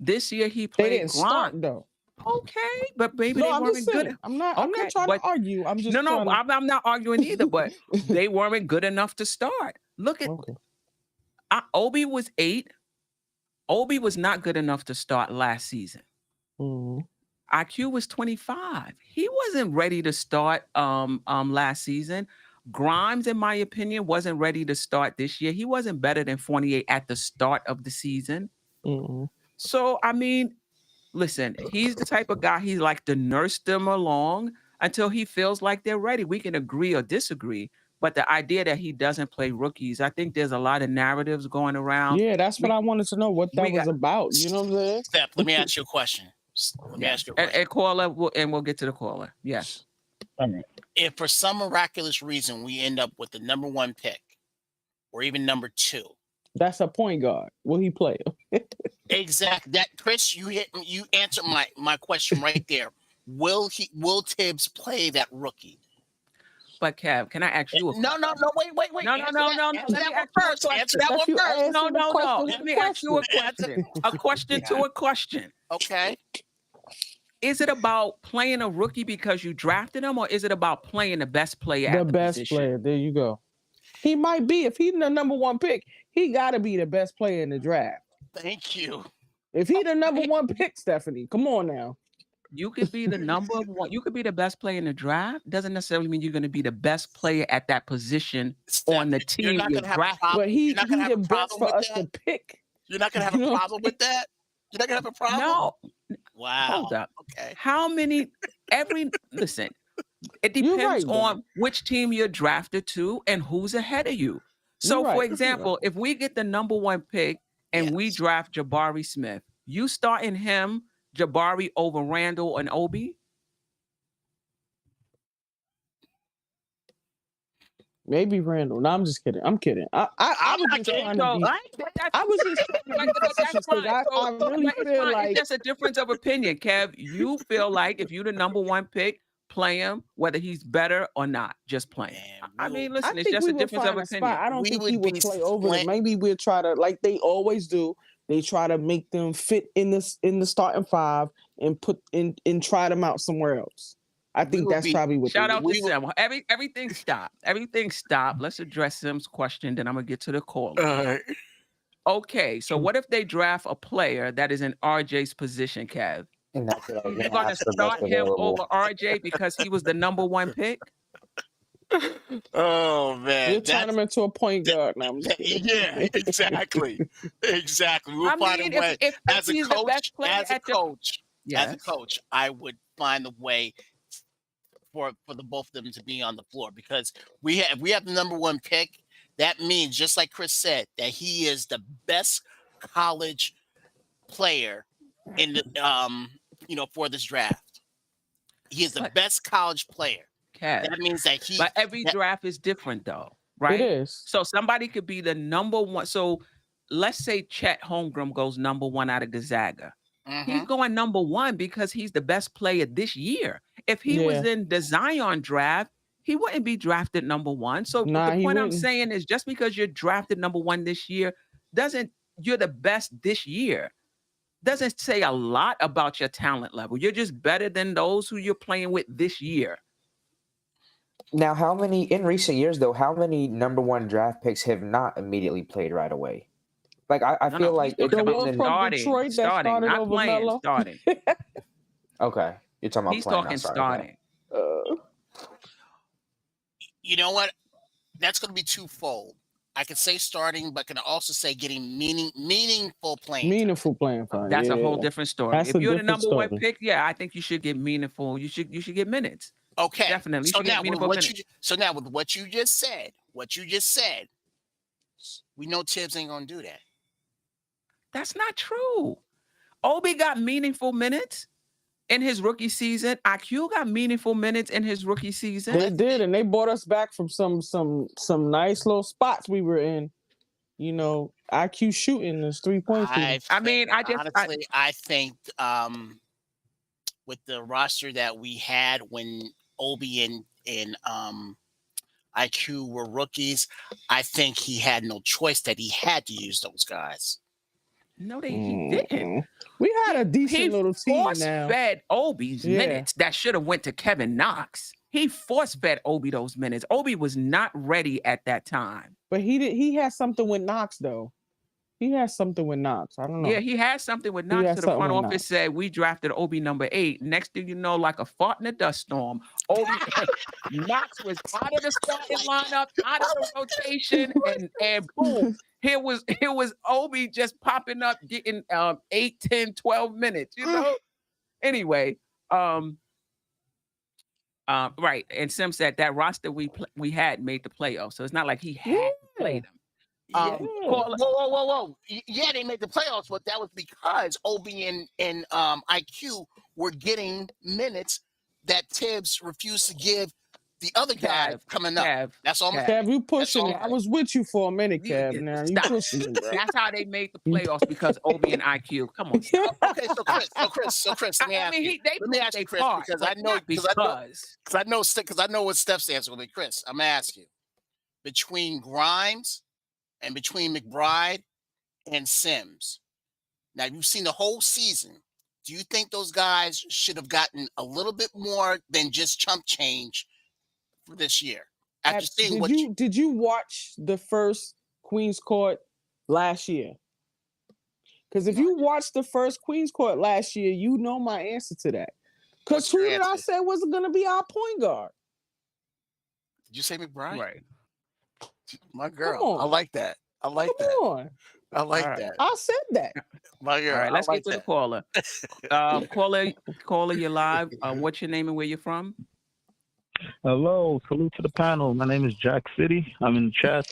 This year he played They didn't start, though. Okay, but maybe they weren't good. I'm not trying to argue. I'm just I'm not arguing either, but they weren't good enough to start. Look at Obi was 8. Obi was not good enough to start last season. IQ was 25. He wasn't ready to start last season. Grimes, in my opinion, wasn't ready to start this year. He wasn't better than 48 at the start of the season. So, I mean, listen, he's the type of guy, he like to nurse them along until he feels like they're ready. We can agree or disagree, but the idea that he doesn't play rookies, I think there's a lot of narratives going around. Yeah, that's what I wanted to know, what that was about. You know what I'm saying? Steph, let me ask you a question. And caller, we'll get to the caller. Yes. If for some miraculous reason we end up with the number 1 pick or even number 2, that's a point guard. Will he play? Exactly. That, Chris, you answered my question right there. Will Tibbs play that rookie? But Kev, can I ask you a question? No, wait. No. Answer that one first. No. Let me ask you a question. A question to a question. Okay. Is it about playing a rookie because you drafted him, or is it about playing the best player at the best position? Player. There you go. He might be. If he's the number 1 pick, he got to be the best player in the draft. Thank you. If he's the number 1 pick, Stephanie, come on now. You could be the number 1. You could be the best player in the draft. Doesn't necessarily mean you're going to be the best player at that position on the team you're drafting. But he's the best for us to pick. You're not going to have a problem with that? You're not going to have a problem? No. Wow. Hold up. Okay. Listen, it depends on which team you're drafted to and who's ahead of you. So, for example, if we get the number 1 pick and we draft Jabari Smith, you starting him, Jabari, over Randle and Obi? Maybe Randle. No, I'm just kidding. I'm kidding. I was just trying to be. I was just I really feel like it's just a difference of opinion, Kev. You feel like if you're the number 1 pick, play him, whether he's better or not. Just play him. I mean, listen, it's just a difference of opinion. I don't think he would play over it. Maybe we'll try to, like they always do. They try to make them fit in the starting 5 and put in and try them out somewhere else. I think that's probably what. Shout out to Sam. Everything stop. Everything stop. Let's address Sam's question. Then I'm gonna get to the caller. Okay, so what if they draft a player that is in RJ's position, Kev? And that's what I was You're gonna going to ask, the best start him available. over RJ because he was the number one pick? Oh man, You'll turn him into a point guard. Now I'm just kidding. yeah, exactly. We'll I find a mean, way. if As a he's the best coach, player as a at the coach, as a yes, coach, I would find a way for the both of them to be on the floor because we have the number one pick. That means, just like Chris said, that he is the best college player in the for this draft. He is the but best college player. Kev, That means that but every that- draft is different though, It right? is. So somebody could be the number one. So let's say Chet Holmgren goes number one out of Gonzaga. He's Mhm. going number one because he's the best player this year. If he was Yeah. in the Zion draft, he wouldn't be drafted number one. So Nah, the he point I'm wouldn't. saying is just because you're drafted number one this year doesn't you're the best this year doesn't say a lot about your talent level. You're just better than those who you're playing with this year. Now, in recent years though, how many number one draft picks have not immediately played right away? Like I No, feel no, he's like it talking The about one depends. from starting, Detroit that starting, started not over playing, Melo. starting. Okay, you're talking about He's playing. talking I'm sorry. starting. Okay. You know what? That's going to be twofold. I could say starting, but can also say getting meaningful playing time. Meaningful playing time. That's a whole Yeah. different story. That's If a you're the different number one story. pick, yeah, I think you should get meaningful. You should get minutes. Okay. Definitely. You So should get now with meaningful what minutes. you just said, we know Tibbs ain't going to do that. That's not true. Obi got meaningful minutes in his rookie season. IQ got meaningful minutes in his rookie season. They did, and they brought us back from some nice little spots we were in. You know, IQ shooting is 3-point shooting. I think with the roster that we had when Obi and IQ were rookies, I think he had no choice that he had to use those guys. No, he didn't. We had a decent He little team force now. fed Obi's Yeah. minutes that should have went to Kevin Knox. He force fed Obi those minutes. Obi was not ready at that time. But he had something with Knox though. He has something with Knox. I don't know. Yeah, he had something with He Knox. had To the front something with office Knox. said we drafted Obi number 8. Next thing you know, like a fart in a dust storm, Obi Knox was out of the starting lineup, out of the rotation, and boom, here was Obi just popping up, getting 8, 10, 12 minutes. You know. Anyway, right. And Sim said that roster we had made the playoffs, so it's not like he had to play them. Whoa. Yeah, they made the playoffs, but that was because Obi and IQ were getting minutes that Tibbs refused to give the other guy coming up. That's all. Kev, you pushing it. all. I was with you for a minute, Kev. Now you Stop. pushing it, bro. That's how they made the playoffs because Obi and IQ. Come on. Okay, so Chris, let me ask you. Let me ask you, Chris, because I know what Steph's answer will be. Chris, I'm gonna ask you between Grimes and between McBride and Sims. Now you've seen the whole season. Do you think those guys should have gotten a little bit more than just chump change for this year? After seeing did you watch the first Queen's Court last year? Because if you watched the first Queen's Court last year, you know my answer to that. Because who did I say wasn't going to be our point guard? Did you say McBride? Right. My girl. I like that. I like Come that. on. I like that. I said that. My girl. All right, let's like get to the caller. Caller, you're live. What's your name and where you're from? Hello, salute to the panel. My name is Jack City. I'm in the chat.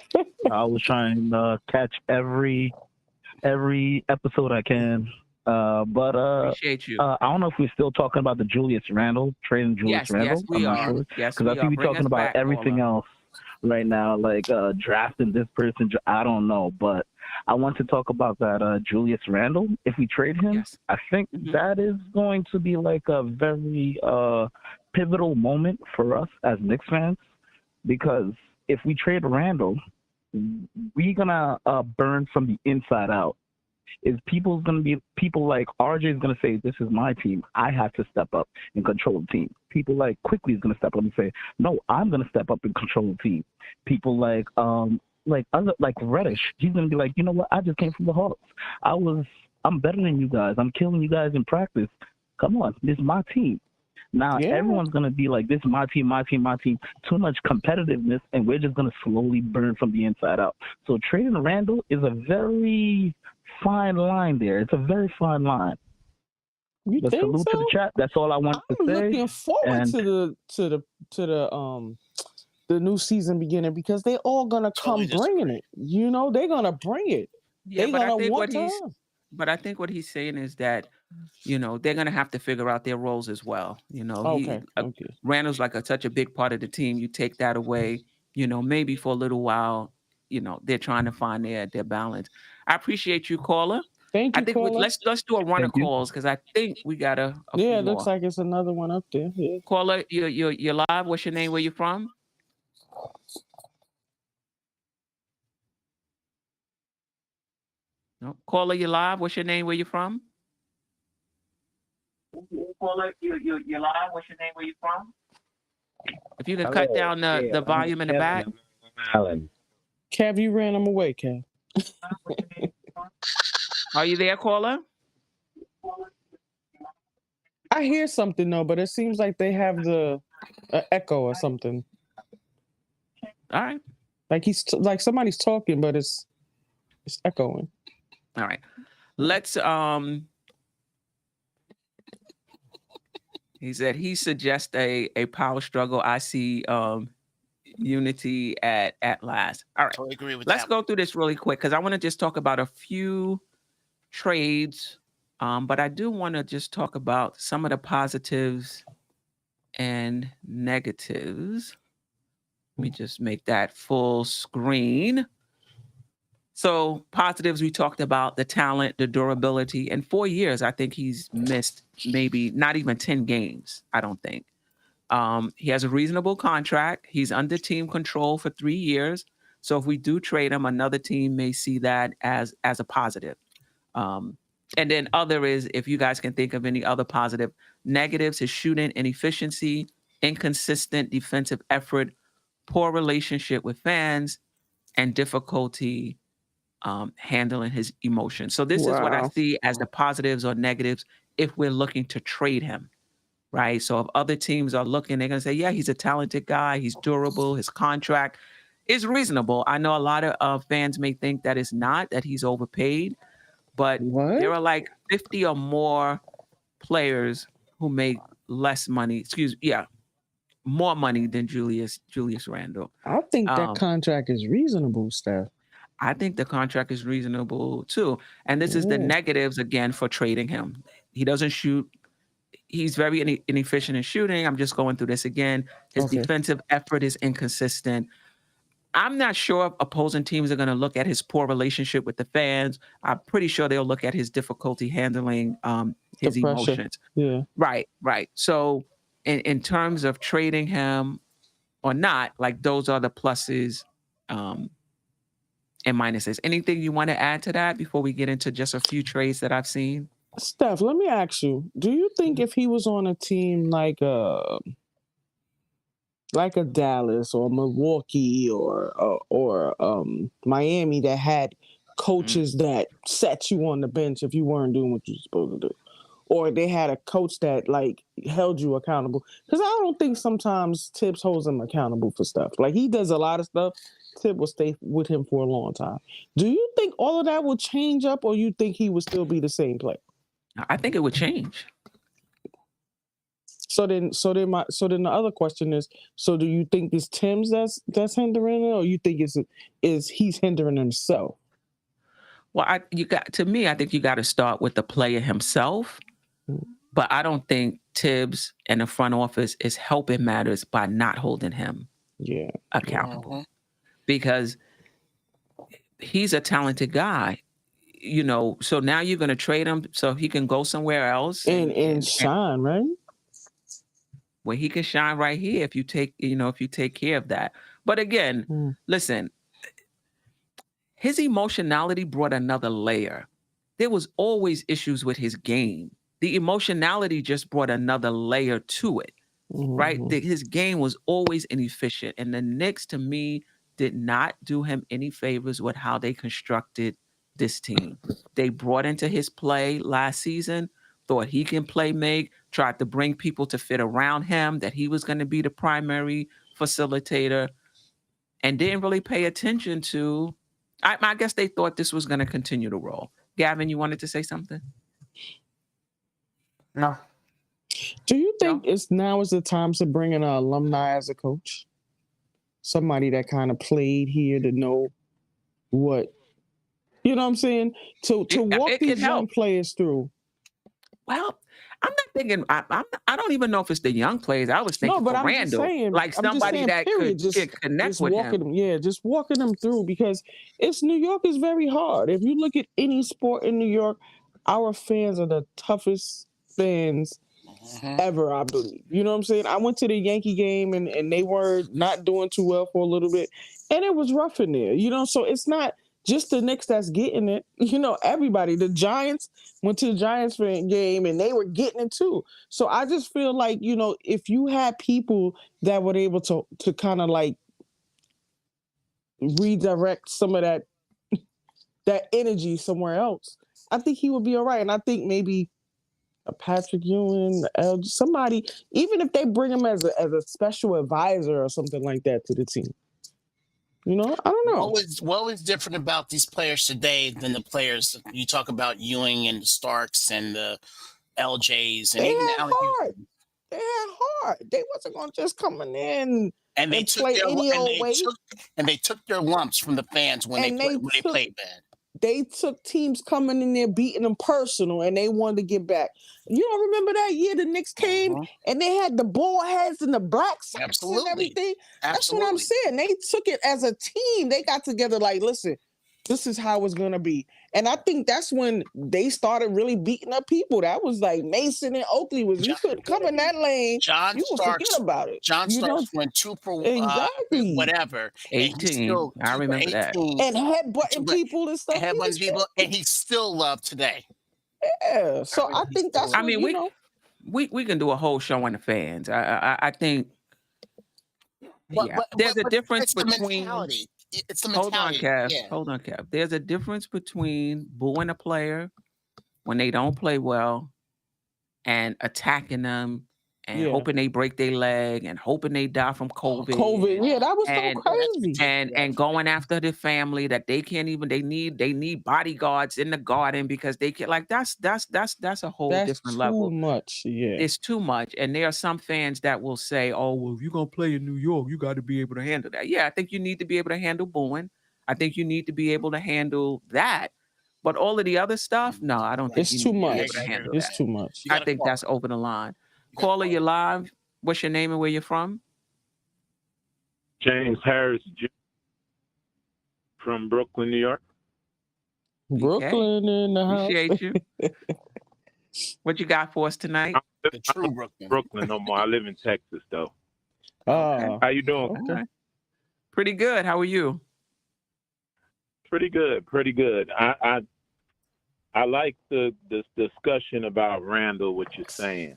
I was trying to catch every episode I can. But Appreciate you. I don't know if we're still talking about the Julius Randle, trading Julius Randle. Yes, we are. Sure. Yes, because I think we're talking about everything else right now, like drafting this person. I don't know, but I want to talk about that Julius Randle. If we trade him, I think that is going to be like a very pivotal moment for us as Knicks fans, because if we trade Randle, we're gonna burn from the inside out. People like RJ is gonna say, "This is my team. I have to step up and control the team." People like Quickly is gonna step up and say, "No, I'm gonna step up and control the team." People like Reddish, he's gonna be like, "You know what? I just came from the Hawks. I'm better than you guys. I'm killing you guys in practice. Come on, this is my team. Now Yeah. everyone's gonna be like, "This is my team, my team, my team." Too much competitiveness, and we're just gonna slowly burn from the inside out. So trading Randall is a very fine line there. It's a very fine line. You But think salute to the so? chat. That's all I wanted to I'm say. looking forward And to the new season beginning because they all gonna Totally come bringing disagree. it. You know, they're gonna bring it. Yeah, They but I gonna think want time. I think what he's saying is that, they're gonna have to figure out their roles as well. Okay. Okay. Randall's like such a big part of the team. You take that away, maybe for a little while, they're trying to find their balance. I appreciate you, caller. Thank I you, think caller. let's do a run of Thank you. calls because I think we got a Yeah, few it looks more. like it's another one up there. Yeah. Caller, you're live. What's your name? Where you from? No. Caller, you live. What's your name? Where you from? Caller, you're live. What's your name? Where you from? If you can cut down the volume in the back. Alan. Kev, you ran them away, Kev. Are you there, caller? I hear something though, but it seems like they have the echo or something. All right. Like like somebody's talking, but it's echoing. All right. Let's he said he suggests a power struggle. I see unity at last. All right. Totally agree with Let's that. go through this really quick because I want to just talk about a few trades. But I do want to just talk about some of the positives and negatives. Let me just make that full screen. So positives, we talked about the talent, the durability. In 4 years, I think he's missed maybe not even 10 games, I don't think. He has a reasonable contract. He's under team control for 3 years. So if we do trade him, another team may see that as a positive. And then other is, if you guys can think of any other positive negatives, his shooting inefficiency, inconsistent defensive effort, poor relationship with fans, and difficulty handling his emotions. So this is what I Wow. see as the positives or negatives if we're looking to trade him, right? So if other teams are looking, they're going to say, yeah, he's a talented guy. He's durable. His contract is reasonable. I know a lot of fans may think that it's not, that he's overpaid, but What? there are like 50 or more players who make less money, more money than Julius Randle. I think that contract is reasonable, Steph. I think the contract is reasonable too. And this is the negatives again for trading him. He doesn't shoot. He's very inefficient in shooting. I'm just going through this again. His defensive effort is inconsistent. I'm not sure if opposing teams are going to look at his poor relationship with the fans. I'm pretty sure they'll look at his difficulty handling his emotions. Yeah. Right. So in terms of trading him or not, like those are the pluses and minuses. Anything you want to add to that before we get into just a few trades that I've seen? Steph, let me ask you, do you think if he was on a team like a Dallas or Milwaukee or Miami that had coaches that set you on the bench if you weren't doing what you're supposed to do, or they had a coach that like held you accountable? Because I don't think sometimes Tibbs holds him accountable for stuff. Like he does a lot of stuff. Tibbs will stay with him for a long time. Do you think all of that will change up, or you think he would still be the same player? I think it would change. So then the other question is, so do you think it's Tim's that's hindering it, or you think is he's hindering himself? Well, I think you got to start with the player himself, but I don't think Tibbs and the front office is helping matters by not holding him accountable, because he's a talented guy. So now you're going to trade him so he can go somewhere else and shine, right? Well, he can shine right here if you take care of that. But again, listen, his emotionality brought another layer. There was always issues with his game. The emotionality just brought another layer to it, right? His game was always inefficient. And the Knicks, to me, did not do him any favors with how they constructed this team. They brought into his play last season, thought he can play make, tried to bring people to fit around him, that he was going to be the primary facilitator, and didn't really pay attention to. I guess they thought this was going to continue to roll. Gavin, you wanted to say something? No. Do you think No? now is the time to bring in an alumni as a coach? Somebody that kind of played here to know what, you know what I'm saying? To walk it these can help. young players through. Well, I'm not thinking. I don't even know if it's the young players. I was thinking No, but for I'm just Randall, saying, like somebody that period. could connect Just with walking him. them, just walking them through, because it's New York is very hard. If you look at any sport in New York, our fans are the toughest fans ever, I believe. You know what I'm saying? I went to the Yankee game and they were not doing too well for a little bit, and it was rough in there, you know. So it's not just the Knicks that's getting it. You know, everybody. The Giants went to the Giants game and they were getting it too. So I just feel like, you know, if you had people that were able to kind of like redirect some of that energy somewhere else, I think he would be all right. And I think maybe a Patrick Ewing, somebody, even if they bring him as a special advisor or something like that to the team. You know, I don't know. What was different about these players today than the players you talk about, Ewing and the Starks and the LJs and They even had Allen hard. Houston? They had hard. They wasn't gonna just come in And they and took play their any old way. they took their lumps from the fans when And they played bad. they took teams coming in there beating them personal, and they wanted to get back. You don't remember that year the Knicks came and they had the ball heads and the black socks and everything? That's what I'm saying. They took it as a team. They got together like, listen, this is how it's going to be. And I think that's when they started really beating up people. That was like Mason and Oakley. You couldn't come in that lane. You would forget about it. John Starks went 2 for exactly whatever. 18. I remember that. And headbutting people and stuff. Headbutting people, and he's still loved today. Yeah. So I think that's what, you know. We can do a whole show on the fans. I think there's a difference between. It's the mentality. Hold on, Kev. There's a difference between booing a player when they don't play well and attacking them and hoping they break their leg and hoping they die from COVID. Yeah, that was so crazy. And going after the family that they can't even. They need bodyguards in the garden because they can't. Like that's a whole different level. Too much. Yeah, it's too much. And there are some fans that will say, "Oh, well, if you're gonna play in New York, you got to be able to handle that." Yeah, I think you need to be able to handle booing. I think you need to be able to handle that. But all of the other stuff, no, I don't think it's too much. It's too much. I think that's over the line. Caller, you're live. What's your name and where you're from? James Harris from Brooklyn, New York. Brooklyn in the house. Appreciate you. What you got for us tonight? The true Brooklyn. Brooklyn no more. I live in Texas though. Okay. How you doing? Okay. Pretty good. How are you? Pretty good. I like the discussion about Randle, what you're saying,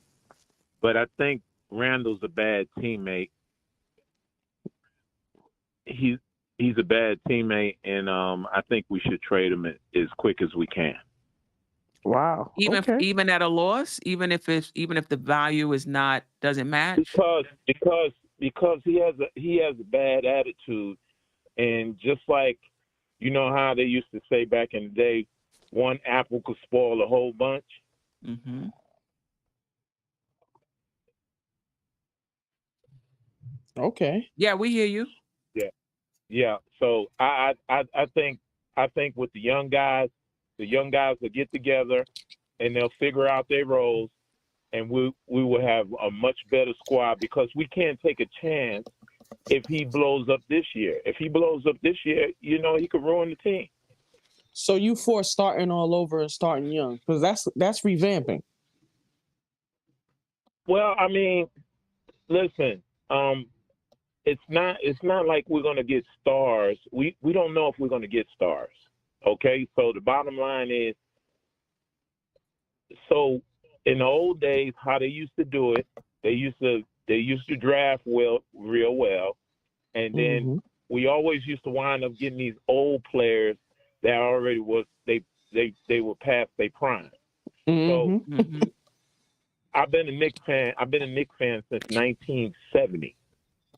but I think Randle's a bad teammate. He's a bad teammate, and I think we should trade him as quick as we can. Wow. Even at a loss, even if the value doesn't match. Because he has a bad attitude, and just like you know how they used to say back in the day, one apple could spoil a whole bunch. Mm-hmm. Okay. Yeah, we hear you. Yeah. So I think with the young guys will get together and they'll figure out their roles, and we will have a much better squad, because we can't take a chance if he blows up this year. If he blows up this year, you know, he could ruin the team. So you for starting all over and starting young, because that's revamping. Well, I mean, listen, it's not like we're gonna get stars. We don't know if we're gonna get stars. Okay, so the bottom line is, so in the old days, how they used to do it, they used to draft real well, and then we always used to wind up getting these old players that already was they were past their prime. So I've been a Knicks fan. I've been a Knicks fan since 1970.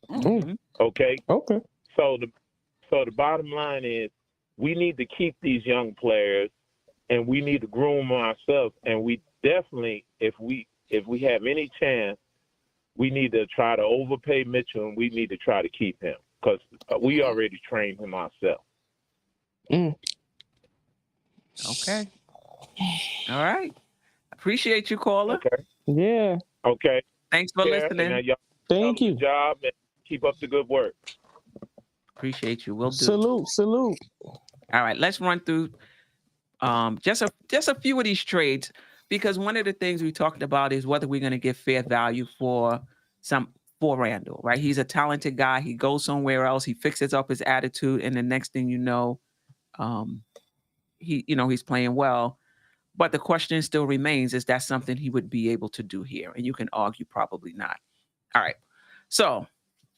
Mhm. Okay. Okay. So the bottom line is we need to keep these young players and we need to groom them ourselves. And we definitely, if we have any chance, we need to try to overpay Mitchell and we need to try to keep him because we already trained him ourselves. Okay. All right. Appreciate you, caller. Okay. Yeah. Okay. Thanks for Yeah, listening. and y'all Thank do a you. good job and keep up the good work. Appreciate you. We'll do. Salute. All right, let's run through just a few of these trades because one of the things we talked about is whether we're going to get fair value for Randle, right? He's a talented guy. He goes somewhere else. He fixes up his attitude, and the next thing you know, he's playing well. But the question still remains: is that something he would be able to do here? And you can argue probably not. All right, so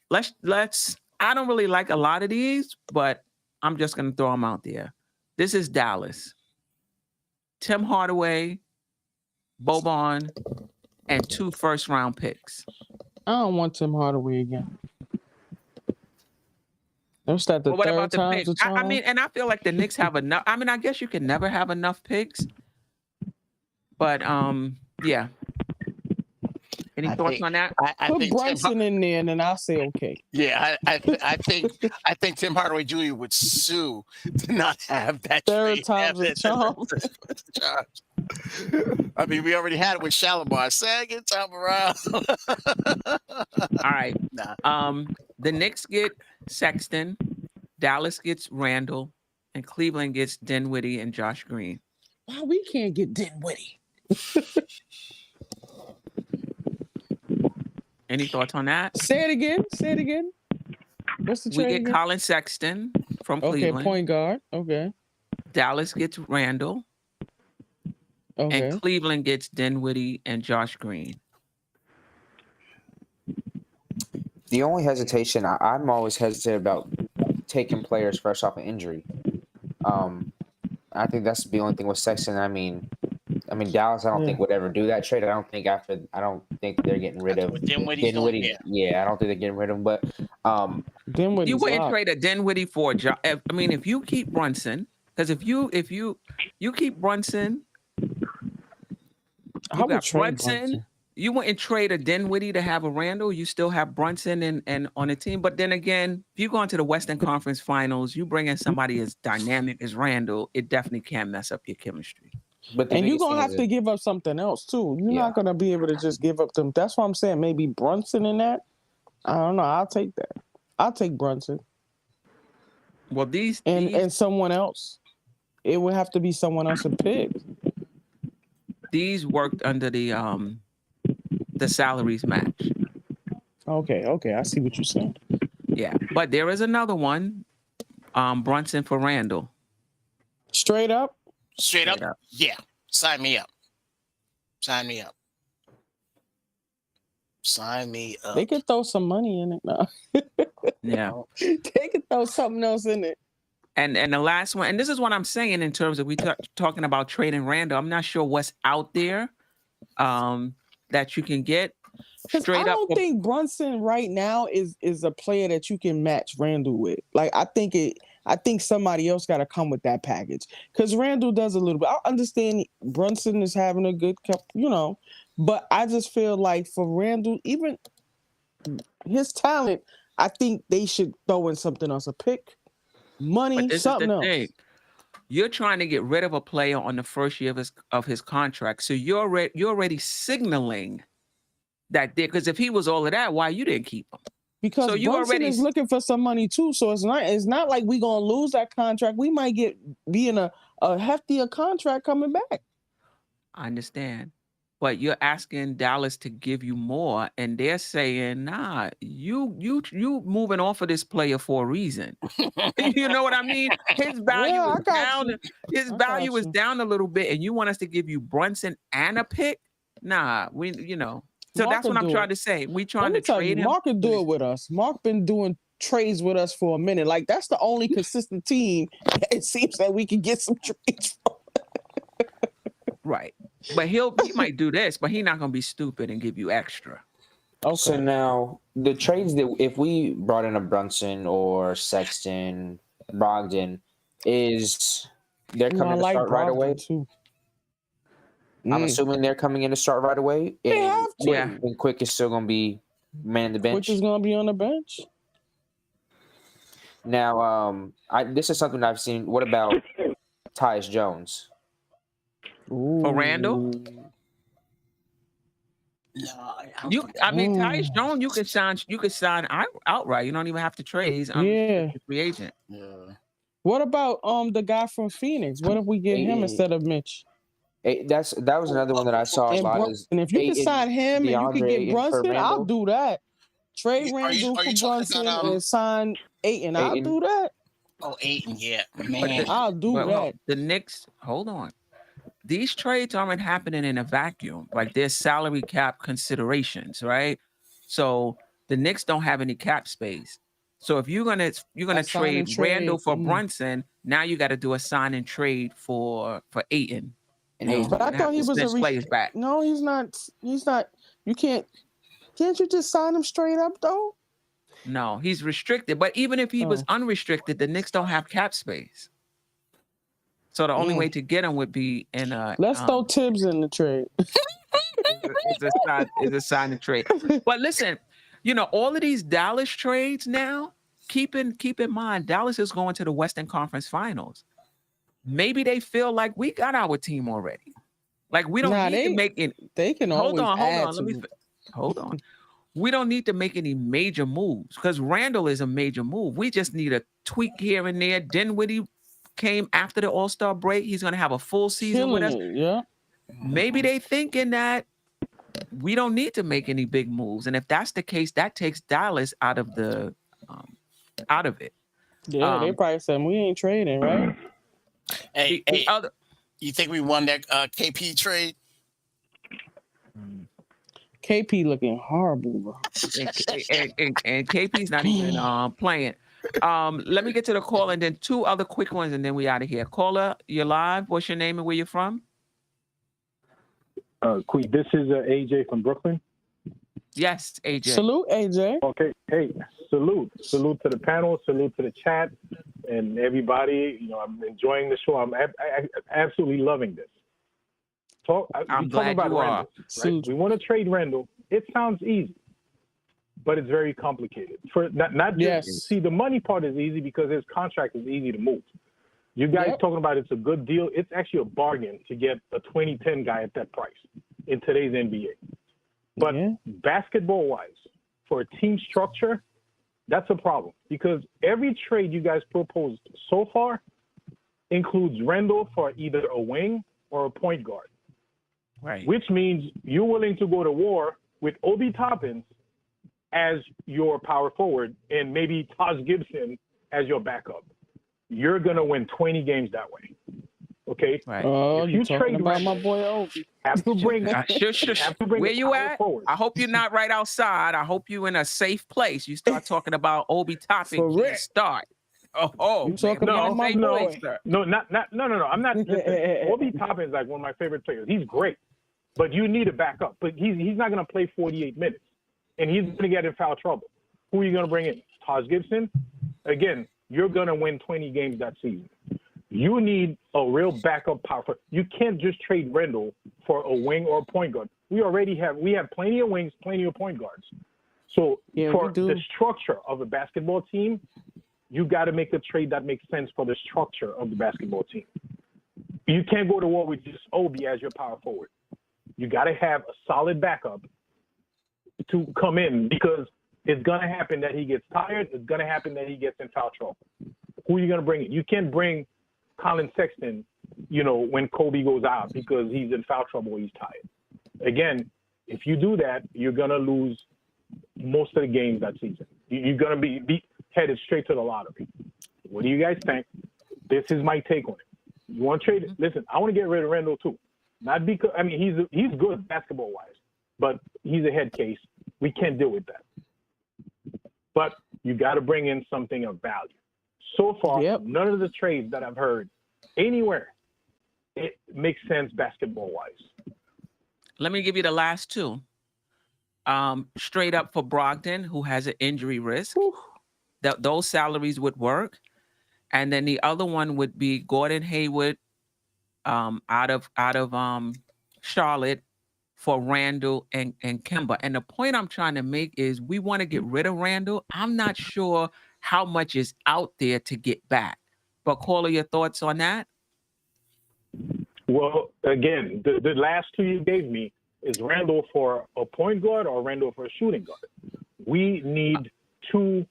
let's. I don't really like a lot of these, but I'm just going to throw them out there. This is Dallas. Tim Hardaway, Boban, and 2 first-round picks. I don't want Tim Hardaway again. What's that? What about the picks? I mean, and I feel like the Knicks have enough. I mean, I guess you can never have enough picks. But yeah. Any thoughts on that? I Put think Brunson in there, and then I'll say okay. Yeah, I think Tim Hardaway Jr. would sue to not have that Third trade. time's a charm. I mean, we already had it with Shalimar. Second time around. All right. Nah. The Knicks get Sexton, Dallas gets Randle, and Cleveland gets Dinwiddie and Josh Green. Wow, we can't get Dinwiddie. Any thoughts on that? Say it again. What's the trade We get again? Colin Sexton from Cleveland. Okay, point guard. Okay. Dallas gets Randle, Okay. and Cleveland gets Dinwiddie and Josh Green. The only hesitation, I'm always hesitant about taking players fresh off an injury. I think that's the only thing with Sexton. I mean, Dallas, I don't think would ever do that trade. I don't think they're getting rid of Dinwiddie. Yeah, I don't think they're getting rid of him. But Dinwiddie's you wouldn't up. trade a Dinwiddie for a job. I mean, if you keep Brunson, because if you keep Brunson, I would trade Brunson. You wouldn't trade a Dinwiddie to have a Randle. You still have Brunson and on the team. But then again, if you go into the Western Conference Finals, you bring in somebody as dynamic as Randle, it definitely can mess up your chemistry. And you're going to have to give up something else, too. You're not going to be able to just give up them. That's why I'm saying maybe Brunson in that. I don't know. I'll take that. I'll take Brunson. Well, and someone else. It would have to be someone else to pick. These worked under the salaries match. Okay. I see what you're saying. Yeah, but there is another one. Brunson for Randle. Straight up? Straight up? Yeah. Sign me up. They could throw some money in it now. Yeah. They could throw something else in it. And the last one, and this is what I'm saying in terms of talking about trading Randle. I'm not sure what's out there that you can get straight up. I don't think Brunson right now is a player that you can match Randle with. Like I think somebody else got to come with that package because Randle does a little bit. I understand Brunson is having a good cup, but I just feel like for Randle, even his talent, I think they should throw in something else, a pick, money, something else. Thing. You're trying to get rid of a player on the first year of his contract, so you're already signaling that because if he was all of that, why you didn't keep him? Because so Brunson is looking for some money too, so it's not like we're gonna lose that contract. We might be in a heftier contract coming back. I understand, but you're asking Dallas to give you more, and they're saying, "Nah, you moving off of this player for a reason." You know what I mean? His value is down. His value is down a little bit, and you want us to give you Brunson and a pick? Nah, So that's what I'm trying to say. We trying to trade him. Mark can do it with us. Mark been doing trades with us for a minute. Like that's the only consistent team. It seems that we can get some trades from. Right. But he might do this, but he's not gonna be stupid and give you extra. Okay. So now the trades that if we brought in a Brunson or Sexton, Brogdon, they're Ooh, I coming to like start right away? Brogdon too. I'm assuming they're coming in to start right away. They And have to. Yeah. and Quick is still gonna be man the bench. Quick is gonna be on the bench. Now, this is something I've seen. What about Tyus Jones? Ooh. Randle? No, I mean, Tyus Jones, you could sign outright. You don't even have to trade. He's unrestricted free agent. Yeah. What about the guy from Phoenix? What if we get him instead of Mitch? That was another one that I saw a lot. And if you can sign him and you can get Brunson, I'll do that. Trade Randle for Brunson and sign Ayton. I'll do that. Oh, Ayton, yeah, man. I'll do that. The Knicks, hold on. These trades aren't happening in a vacuum. Like there's salary cap considerations, right? So the Knicks don't have any cap space. So if you're gonna trade Randle for Brunson, now you got to do a sign and trade for Ayton. But I thought he was a players back. No, he's not. He's not. You can't. Can't you just sign him straight up though? No, he's restricted. But even if he was unrestricted, the Knicks don't have cap space. So the only way to get him would be in a. Let's throw Tibbs in the trade. Is a sign and trade. But listen, all of these Dallas trades now. Keep in mind, Dallas is going to the Western Conference Finals. Maybe they feel like we got our team already. Like we don't need to make it. They can hold always on. Hold on. We don't need to make any major moves because Randle is a major move. We just need a tweak here and there. Dinwiddie came after the All-Star break. He's going to have a full season with us. Yeah. Maybe they thinking that we don't need to make any big moves, and if that's the case, that takes Dallas out of it. Yeah, they probably said we ain't trading, right? Hey, you think we won that KP trade? KP looking horrible, bro. And KP's not even playing. Let me get to the call and then two other quick ones, and then we out of here. Caller, you're live. What's your name and where you're from? Quick. This is AJ from Brooklyn. Yes, AJ. Salute, AJ. Okay. Hey, salute to the panel, salute to the chat, and everybody. I'm enjoying the show. I'm absolutely loving this. I'm glad about you Randle, right? We want to trade Randle. It sounds easy, but it's very complicated. For not just see the money part is easy because his contract is easy to move. You guys talking about it's a good deal. It's actually a bargain to get a 2010 guy at that price in today's NBA. But basketball-wise, for a team structure, that's a problem because every trade you guys proposed so far includes Randle for either a wing or a point guard. Right. Which means you're willing to go to war with Obi Toppin as your power forward and maybe Taj Gibson as your backup. You're going to win 20 games that way. Okay? Right. Oh, you talking about my boy Obi. Have to bring Where you at? Forward. I hope you're not right outside. I hope you're in a safe place. You start talking about Obi Toppin. Start. Oh, you talking about my boy? No. I'm not. Obi Toppin is like one of my favorite players. He's great, but you need a backup. But he's not going to play 48 minutes, and he's going to get in foul trouble. Who are you going to bring in? Taj Gibson? Again, you're going to win 20 games that season. You need a real backup power. You can't just trade Randle for a wing or a point guard. We have plenty of wings, plenty of point guards. So for the structure of a basketball team, you got to make a trade that makes sense for the structure of the basketball team. You can't go to war with just Obi as your power forward. You got to have a solid backup to come in because it's going to happen that he gets tired. It's going to happen that he gets in foul trouble. Who are you going to bring in? You can't bring Colin Sexton, when Kobe goes out because he's in foul trouble or he's tired. Again, if you do that, you're going to lose most of the games that season. You're going to be headed straight to the lottery. What do you guys think? This is my take on it. You want to trade it? Listen, I want to get rid of Randle too. Not because he's good basketball wise, but he's a head case. We can't deal with that. But you got to bring in something of value. So far, none of the trades that I've heard anywhere it makes sense basketball wise. Let me give you the last two. Straight up for Brogdon, who has an injury risk. Those salaries would work. And then the other one would be Gordon Hayward out of Charlotte for Randle and Kemba. And the point I'm trying to make is we want to get rid of Randle. I'm not sure how much is out there to get back. But Caller, your thoughts on that? Well, again, the last two you gave me is Randle for a point guard or Randle for a shooting guard. We need two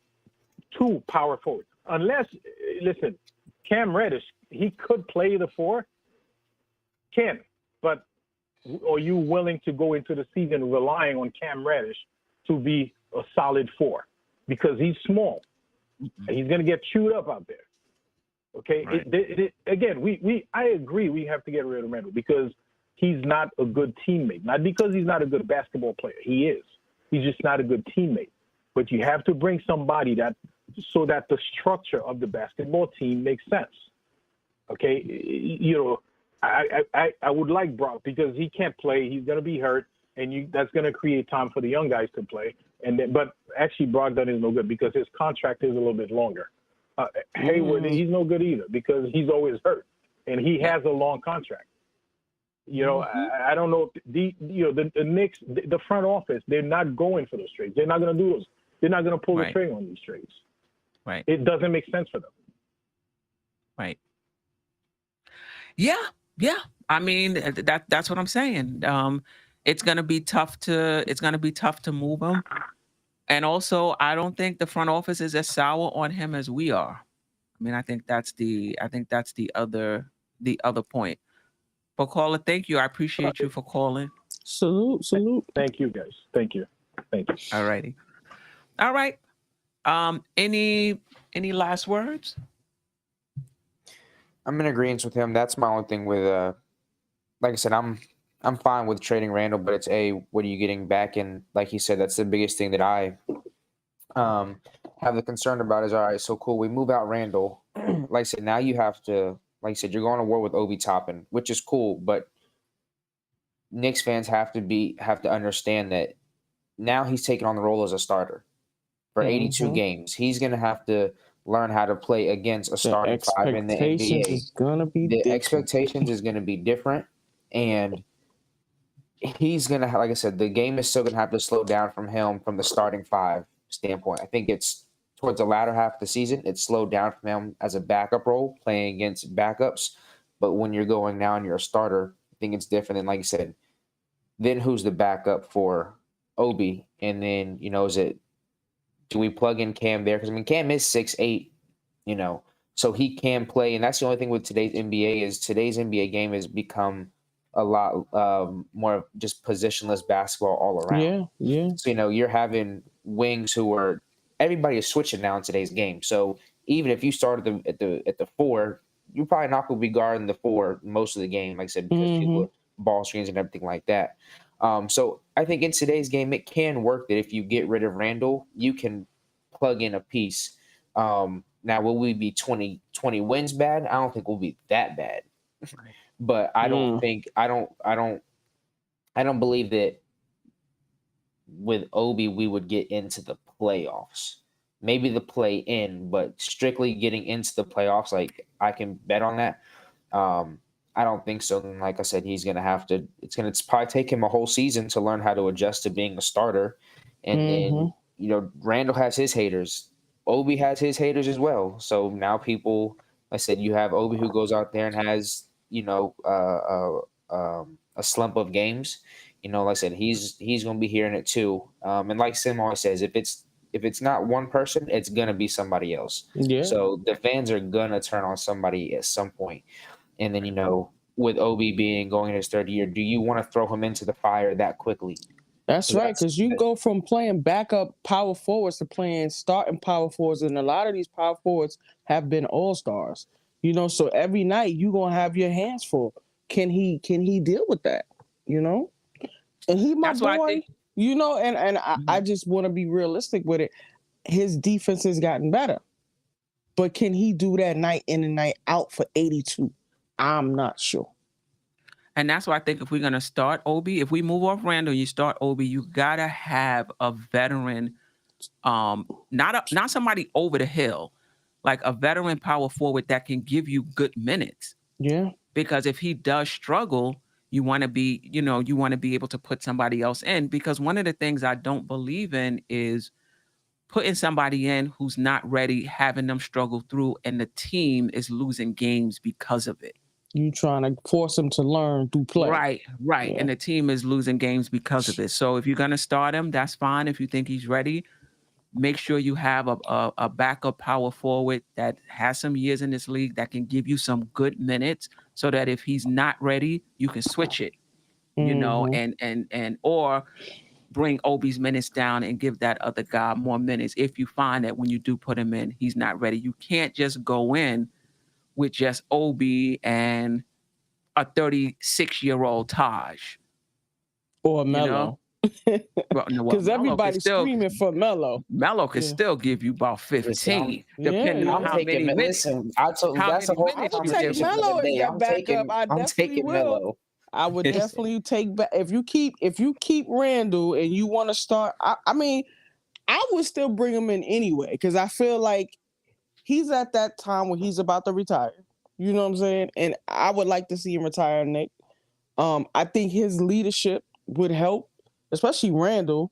power forwards. Unless, listen, Cam Reddish, he could play the four, but are you willing to go into the season relying on Cam Reddish to be a solid four? Because he's small. He's going to get chewed up out there. Okay. Right. Again, I agree we have to get rid of Randle because he's not a good teammate. Not because he's not a good basketball player. He is. He's just not a good teammate. But you have to bring somebody so that the structure of the basketball team makes sense. Okay. You know, I would like Brock because he can't play. He's going to be hurt, and that's going to create time for the young guys to play. But actually, Brogdon is no good because his contract is a little bit longer. Hayward, he's no good either because he's always hurt, and he has a long contract. You know, I don't know if the Knicks, the front office, they're not going for those trades. They're not going to do those. They're not going to pull the trigger on these trades. Right. It doesn't make sense for them. Right. Yeah. I mean, that's what I'm saying. It's gonna be tough to move him. And also, I don't think the front office is as sour on him as we are. I mean, I think that's the other point. But Caller, thank you. I appreciate you for calling. Salute. Thank you, guys. Thank you. All righty. All right. Any last words? I'm in agreement with him. That's my only thing with like I said, I'm fine with trading Randle, but it's what are you getting back? And like he said, that's the biggest thing that I have the concern about is all right, so cool. We move out Randle. Like I said, now you have to, like I said, you're going to war with Obi Toppin, which is cool, but Knicks fans have to understand that now he's taking on the role as a starter for 82 games. He's going to have to learn how to play against a starting five in the NBA. The expectations is going to be different, and he's going to, like I said, the game is still going to have to slow down from him from the starting five standpoint. I think it's towards the latter half of the season, it's slowed down from him as a backup role, playing against backups. But when you're going now and you're a starter, I think it's different. And like you said, then who's the backup for Obi? And then, do we plug in Cam there? Because, I mean, Cam is 6'8", so he can play. And that's the only thing with today's NBA is today's NBA game has become a lot more just positionless basketball all around. Yeah. So, you're having wings who are – everybody is switching now in today's game. So, even if you started at the four, you probably not going to be guarding the four most of the game, like I said, because people ball screens and everything like that. So I think in today's game, it can work that if you get rid of Randle, you can plug in a piece. Now, will we be 20 wins bad? I don't think we'll be that bad. But I don't think I don't believe that with Obi we would get into the playoffs. Maybe the play in, but strictly getting into the playoffs, like I can bet on that. I don't think so. And like I said, he's going to have to – it's going to probably take him a whole season to learn how to adjust to being a starter. And then, Randle has his haters. Obi has his haters as well. So now people – like I said, you have Obi who goes out there and has, a slump of games. Like I said, he's going to be hearing it too. And like Sim always says, if it's not one person, it's going to be somebody else. Yeah. So the fans are going to turn on somebody at some point. And then, with Obi going in his third year, do you want to throw him into the fire that quickly? That's right, because you go from playing backup power forwards to playing starting power forwards, and a lot of these power forwards have been all-stars. So every night you're going to have your hands full. Can he deal with that? And he my boy, and I just want to be realistic with it. His defense has gotten better. But can he do that night in and night out for 82? I'm not sure. And that's why I think if we're gonna start Obi, if we move off Randall, you start Obi, you gotta have a veteran, not somebody over the hill, like a veteran power forward that can give you good minutes. Yeah. Because if he does struggle, you want to be, you want to be able to put somebody else in. Because one of the things I don't believe in is putting somebody in who's not ready, having them struggle through, and the team is losing games because of it. You trying to force him to learn through play. Right. Yeah. And the team is losing games because of it. So if you're going to start him, that's fine. If you think he's ready, make sure you have a backup power forward that has some years in this league that can give you some good minutes, so that if he's not ready, you can switch it, and or bring Obi's minutes down and give that other guy more minutes if you find that when you do put him in, he's not ready. You can't just go in with just Obi and a 36-year-old Taj. Or Melo. Because everybody's screaming for Melo. Melo could still give you about 15, depending on how many minutes. Listen, I told you that's a whole take Melo as that backup. I'm taking Melo. I would definitely take back if you keep Randle and you want to start. I mean, I would still bring him in anyway, because I feel like he's at that time where he's about to retire. You know what I'm saying? And I would like to see him retire, Nick. I think his leadership would help, especially Randle,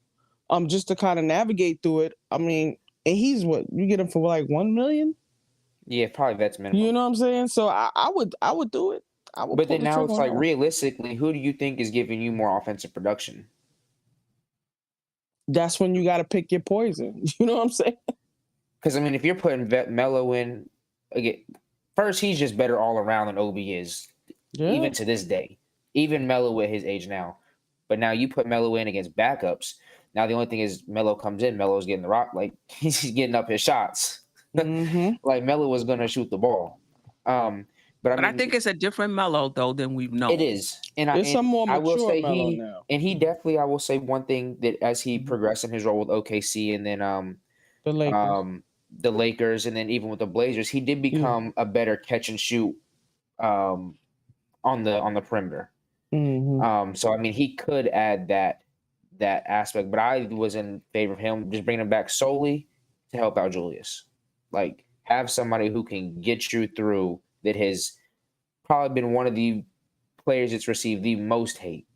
just to kind of navigate through it. I mean, and he's you get him for like $1 million? Yeah, probably that's minimum. You know what I'm saying? So I would do it. But then now it's like, realistically, who do you think is giving you more offensive production? That's when you got to pick your poison. You know what I'm saying? Because, I mean, if you're putting Melo in, again, first, he's just better all around than Obi is, even to this day. Even Melo at his age now. But now you put Melo in against backups. Now the only thing is Melo comes in, Melo's getting the rock. Like, he's getting up his shots. Like, Melo was going to shoot the ball. But I think it's a different Melo, though, than we've known. It is. It's a more mature Melo now. And he definitely, I will say one thing, that as he progressed in his role with OKC and then the Lakers and then even with the Blazers, he did become a better catch and shoot on the perimeter. So, I mean, he could add that aspect. But I was in favor of him just bringing him back solely to help out Julius. Like, have somebody who can get you through, that has probably been one of the players that's received the most hate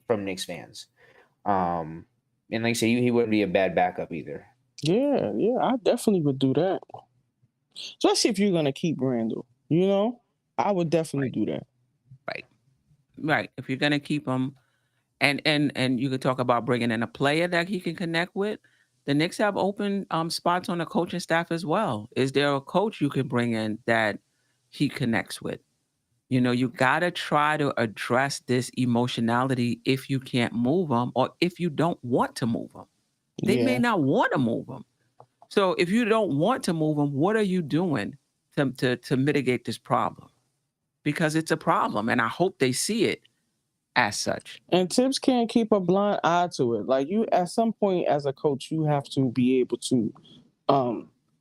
from Knicks fans. And like I say, he wouldn't be a bad backup either. Yeah, I definitely would do that. Especially if you're going to keep Randle, I would definitely do that. Right. If you're going to keep him, and you could talk about bringing in a player that he can connect with. The Knicks have open spots on the coaching staff as well. Is there a coach you can bring in that he connects with? You got to try to address this emotionality if you can't move them, or if you don't want to move them. They may not want to move them. So if you don't want to move them, what are you doing to mitigate this problem? Because it's a problem, and I hope they see it as such. And Tibbs can't keep a blind eye to it. Like, you, at some point as a coach, you have to be able to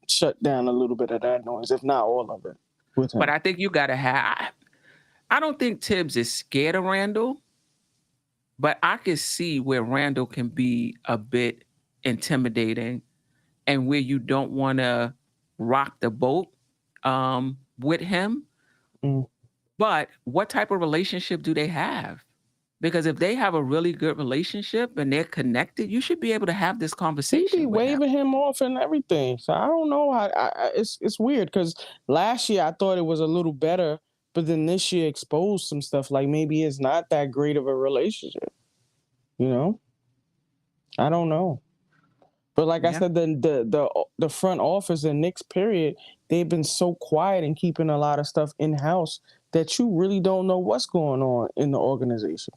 shut down a little bit of that noise, if not all of it, with him. But I think you got to have. I don't think Tibbs is scared of Randle, but I can see where Randle can be a bit intimidating, and where you don't want to rock the boat with him. But what type of relationship do they have? Because if they have a really good relationship and they're connected, you should be able to have this conversation. He be waving him off and everything. So I don't know how. It's weird, because last year I thought it was a little better, but then this year exposed some stuff. Like, maybe it's not that great of a relationship. I don't know. But like I said, the front office and Knicks, period, they've been so quiet and keeping a lot of stuff in house that you really don't know what's going on in the organization.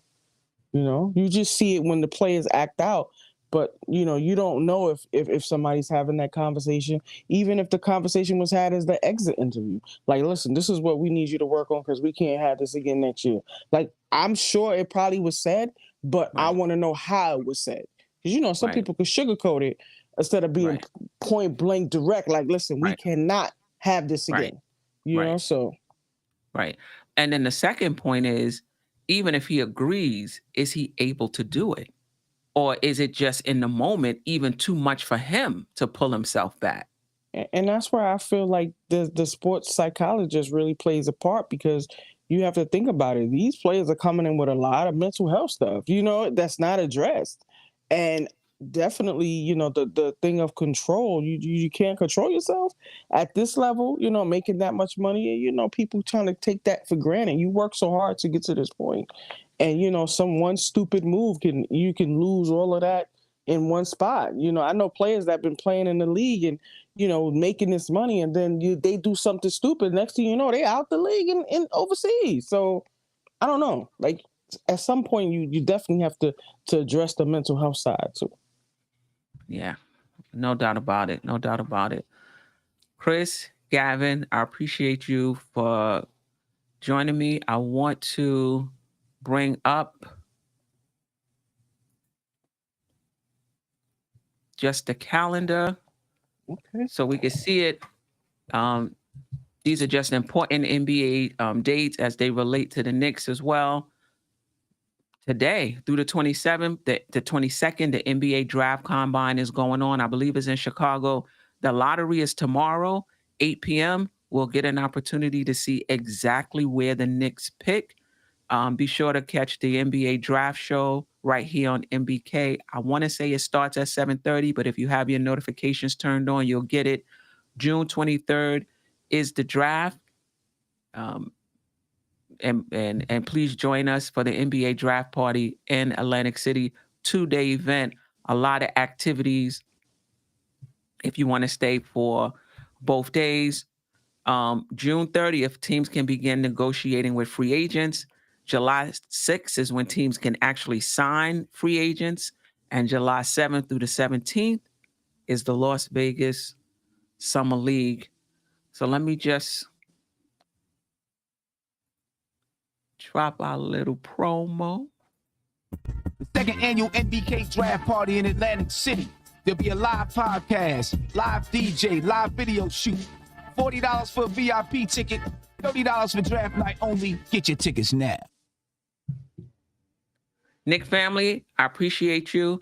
You just see it when the players act out, but you don't know if somebody's having that conversation, even if the conversation was had as the exit interview. Like, listen, this is what we need you to work on, because we can't have this again next year. Like, I'm sure it probably was said, but I want to know how it was said. Because, some people could sugarcoat it instead of being point blank direct. Like, listen, we cannot have this again. So. Right. And then the second point is, even if he agrees, is he able to do it? Or is it just in the moment even too much for him to pull himself back? And that's where I feel like the sports psychologist really plays a part, because you have to think about it. These players are coming in with a lot of mental health stuff, that's not addressed. And definitely, the thing of control, you can't control yourself at this level, making that much money. People trying to take that for granted. You work so hard to get to this point. And some one stupid move you can lose all of that in one spot. I know players that have been playing in the league and making this money, and then they do something stupid. Next thing you know, they out the league and overseas. So I don't know. Like, at some point, you definitely have to address the mental health side too. Yeah, no doubt about it. No doubt about it. Chris, Gavin, I appreciate you for joining me. I want to bring up just the calendar so we can see it. These are just important NBA dates as they relate to the Knicks as well. Today through the 27th, the 22nd, the NBA draft combine is going on. I believe it's in Chicago. The lottery is tomorrow, 8 p.m. We'll get an opportunity to see exactly where the Knicks pick. Be sure to catch the NBA draft show right here on MBK. I want to say it starts at 7:30, but if you have your notifications turned on, you'll get it. June 23rd is the draft. And please join us for the NBA draft party in Atlantic City, 2-day event, a lot of activities. If you want to stay for both days, June 30th, teams can begin negotiating with free agents. July 6th is when teams can actually sign free agents. And July 7th through the 17th is the Las Vegas Summer League. So let me just drop our little promo. The second annual NBK draft party in Atlantic City. There'll be a live podcast, live DJ, live video shoot. $40 for a VIP ticket, $30 for draft night only. Get your tickets now. Knick family, I appreciate you.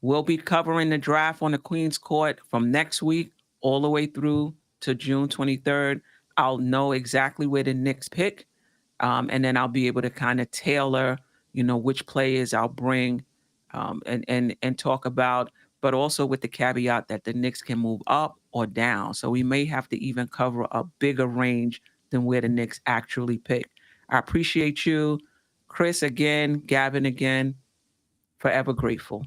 We'll be covering the draft on the Queen's Court from next week all the way through to June 23rd. I'll know exactly where the Knicks pick, and then I'll be able to kind of tailor, which players I'll bring and talk about, but also with the caveat that the Knicks can move up or down. So we may have to even cover a bigger range than where the Knicks actually pick. I appreciate you. Chris again, Gavin again, forever grateful.